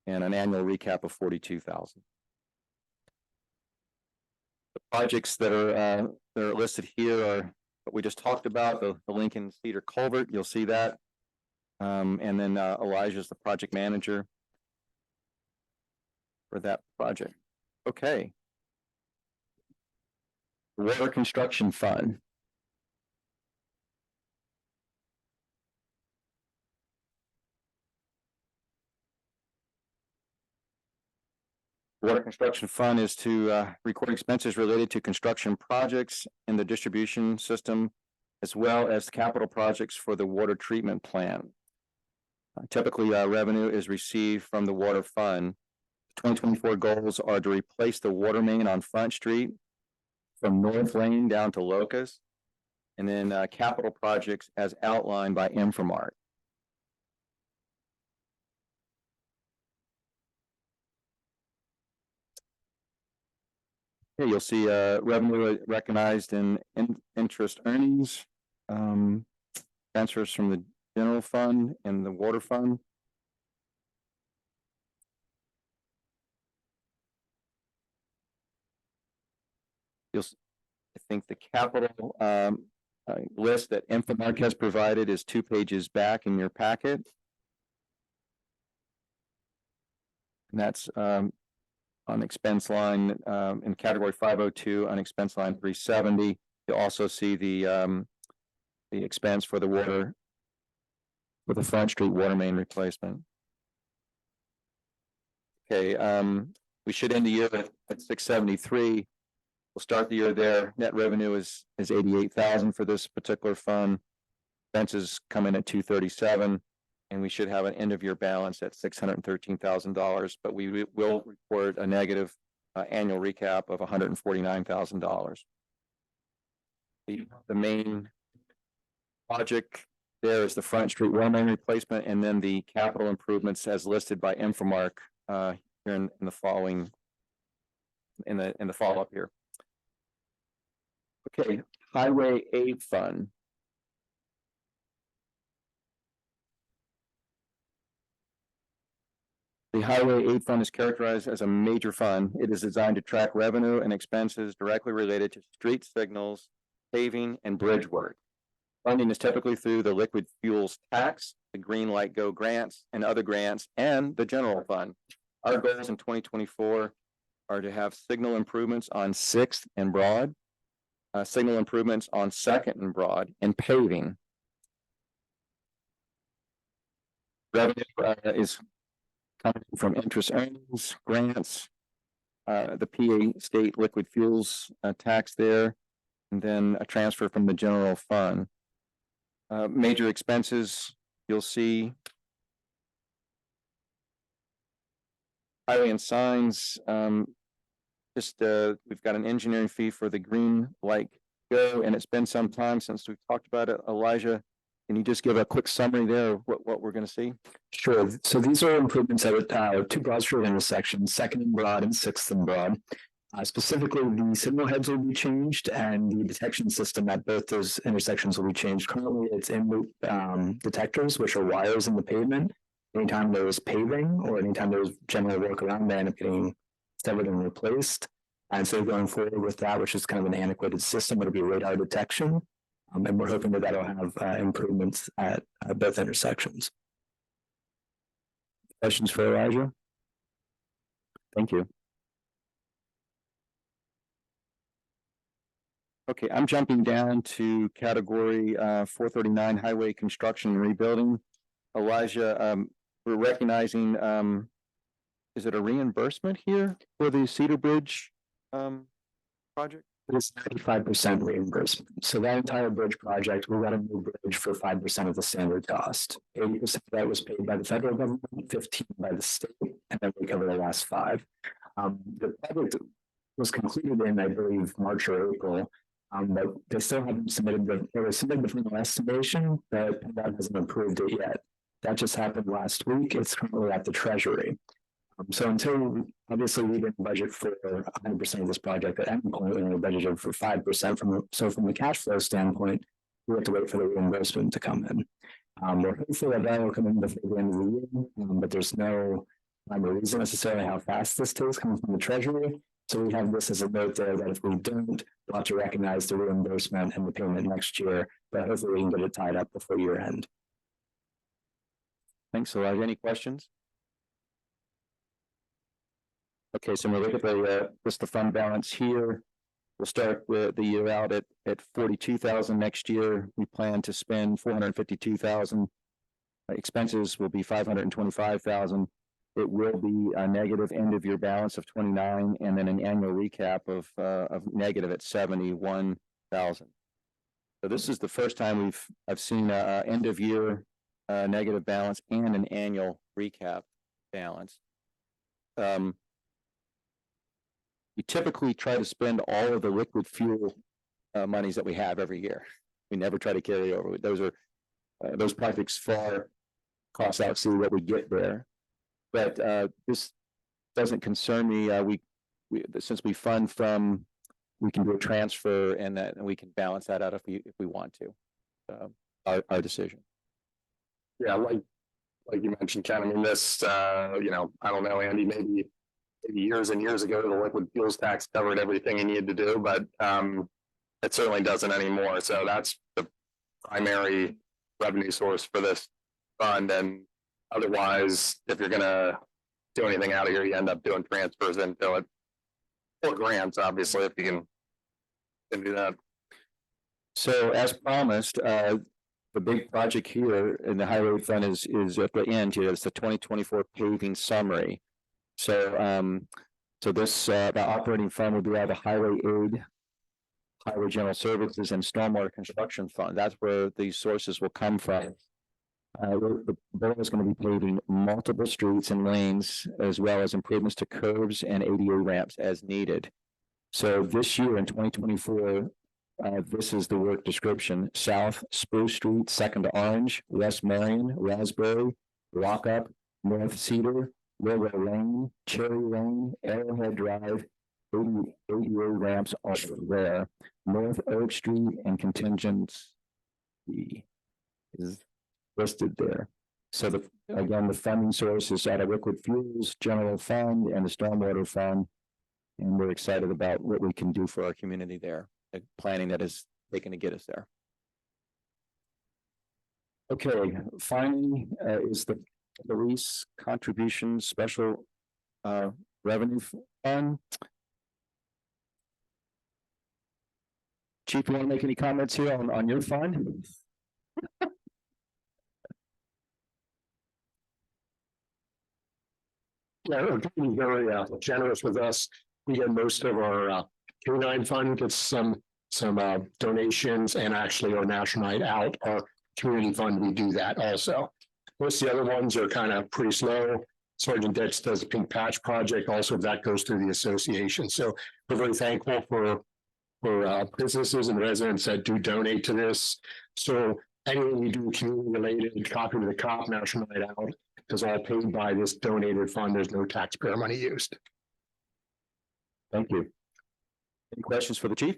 and an annual recap of 42,000. The projects that are listed here are what we just talked about, the Lincoln Cedar Culvert, you'll see that. And then Elijah's the project manager for that project. Okay. Water Construction Fund. Water Construction Fund is to record expenses related to construction projects in the distribution system, as well as capital projects for the water treatment plant. Typically, revenue is received from the water fund. 2024 goals are to replace the water main on Front Street from North Lane down to Locust, and then capital projects as outlined by Infomart. Okay, you'll see revenue recognized in interest earnings, transfers from the general fund and the water fund. I think the capital list that Infomart has provided is 2 pages back in your packet. And that's on expense line in category 502 on expense line 370. You'll also see the expense for the water, for the Front Street water main replacement. Okay, we should end the year at 673. We'll start the year there. Net revenue is 88,000 for this particular fund. Expenses come in at 237, and we should have an end of year balance at $613,000. But we will report a negative annual recap of $149,000. The main project there is the Front Street water main replacement, and then the capital improvements as listed by Infomart here in the following in the follow up here. Okay, Highway Aid Fund. The Highway Aid Fund is characterized as a major fund. It is designed to track revenue and expenses directly related to street signals, paving, and bridge work. Funding is typically through the liquid fuels tax, the Green Light Go grants, and other grants, and the general fund. Our goals in 2024 are to have signal improvements on 6th and Broad, signal improvements on 2nd and Broad, and paving. Revenue is coming from interest earnings, grants, the PA state liquid fuels tax there, and then a transfer from the general fund. Major expenses, you'll see highway and signs. We've got an engineering fee for the Green Light Go, and it's been some time since we've talked about it. Elijah, can you just give a quick summary there of what we're going to see? Sure. So these are improvements at 2 Broad Street intersections, 2nd and Broad and 6th and Broad. Specifically, the signal heads will be changed, and the detection system at both those intersections will be changed. Currently, it's in-loop detectors, which are wires in the pavement. Anytime there is paving or anytime there's general work around, they end up getting severed and replaced. And so going forward with that, which is kind of an antiquated system, it'll be radar detection. And we're hoping that that'll have improvements at both intersections. Questions for Elijah? Thank you. Okay, I'm jumping down to category 439, highway construction and rebuilding. Elijah, we're recognizing, is it a reimbursement here for the Cedar Bridge project? It's 95% reimbursement. So that entire bridge project, we got a new bridge for 5% of the standard cost. 80% of that was paid by the federal government, 15% by the state, and then we cover the last 5%. The project was concluded in, I believe, March or April. But they still haven't submitted the final estimation, but that hasn't approved it yet. That just happened last week. It's currently at the Treasury. So until obviously we didn't budget for 100% of this project at any point, we only budgeted for 5%. So from the cash flow standpoint, we have to wait for the reimbursement to come in. We're hopeful that will come in before the end of the year, but there's no reason necessarily how fast this takes coming from the Treasury. So we have this as a note there that if we don't, we'll have to recognize the reimbursement and the payment next year, but hopefully we can get it tied up before year end. Thanks a lot. Any questions? Okay, so when we look at the, just the fund balance here, we'll start with the year out at 42,000 next year. We plan to spend 452,000. Expenses will be 525,000. It will be a negative end of year balance of 29, and then an annual recap of negative at 71,000. So this is the first time I've seen a end of year negative balance and an annual recap balance. We typically try to spend all of the liquid fuel monies that we have every year. We never try to carry over. Those are those projects far cost exceed what we get there. But this doesn't concern me. We since we fund from, we can do a transfer and we can balance that out if we want to. Our decision. Yeah, like you mentioned, Ken, I mean, this, I don't know, Andy, maybe years and years ago, the liquid fuels tax covered everything you needed to do, but it certainly doesn't anymore. So that's the primary revenue source for this fund. And otherwise, if you're gonna do anything out of here, you end up doing transfers into it, or grants, obviously, if you can do that. So as promised, the big project here in the highway fund is at the end here. It's the 2024 paving summary. So so this the operating fund will be out of the highway aid, highway general services, and stormwater construction fund. That's where these sources will come from. The borough is going to be paving multiple streets and lanes, as well as improvements to curbs and ADA ramps as needed. So this year in 2024, this is the work description: South Spruce Street, Second to Orange, West Marion, Raspberry, Lockup, North Cedar, Railroad Lane, Cherry Lane, Arrowhead Drive, ADA ramps are there. North Oak Street and contingency is listed there. So again, the funding source is out of liquid fuels, general fund, and the stormwater fund. And we're excited about what we can do for our community there. The planning that is taken to get us there. Okay, finally, is the police contribution special revenue fund. Chief, you want to make any comments here on your fund? Yeah, they're being very generous with us. We get most of our canine fund gets some donations, and actually our National Night Out, our community fund, we do that also. Most of the other ones are kind of pretty slow. Sergeant Ditch does the Pink Patch Project, also that goes through the association. So we're very thankful for businesses and residents that do donate to this. So anything we do community related, Copy to the Cop, National Night Out, is all paid by this donated fund. There's no taxpayer money used. Thank you. Any questions for the chief?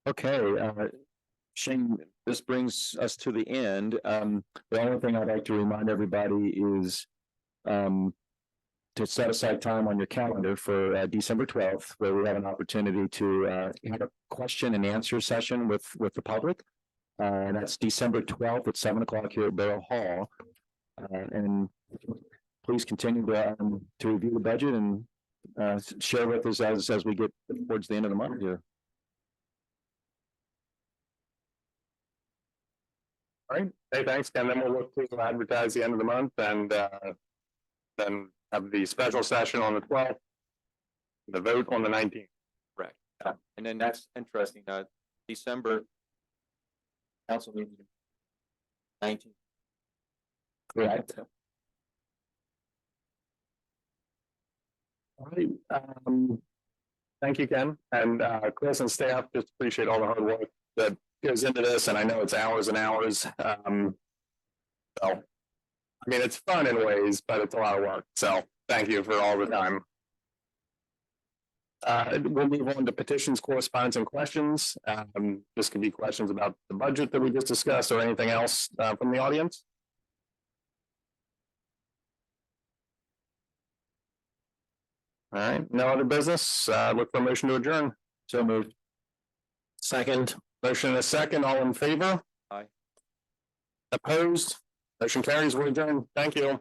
Okay, Shane, this brings us to the end. The only thing I'd like to remind everybody is to set aside time on your calendar for December 12th, where we have an opportunity to have a question and answer session with the public. And that's December 12th at 7 o'clock here at Borough Hall. And please continue to review the budget and share with us as we get towards the end of the month here. All right. Hey, thanks, Ken. Then we'll look to advertise the end of the month, and then have the special session on the 12th, the vote on the 19th. Correct. And then that's interesting. December council meeting 19th. Correct. All right. Thank you, Ken, and Chris and staff. Just appreciate all the hard work that goes into this, and I know it's hours and hours. So, I mean, it's fun in ways, but it's a lot of work. So, thank you for all the time. We'll move on to petitions, correspondence, and questions. This could be questions about the budget that we just discussed, or anything else from the audience. All right, no other business. Look for a motion to adjourn. So moved. Second. Motion and a second, all in favor? Aye. Opposed? Motion carries, we're adjourned. Thank you.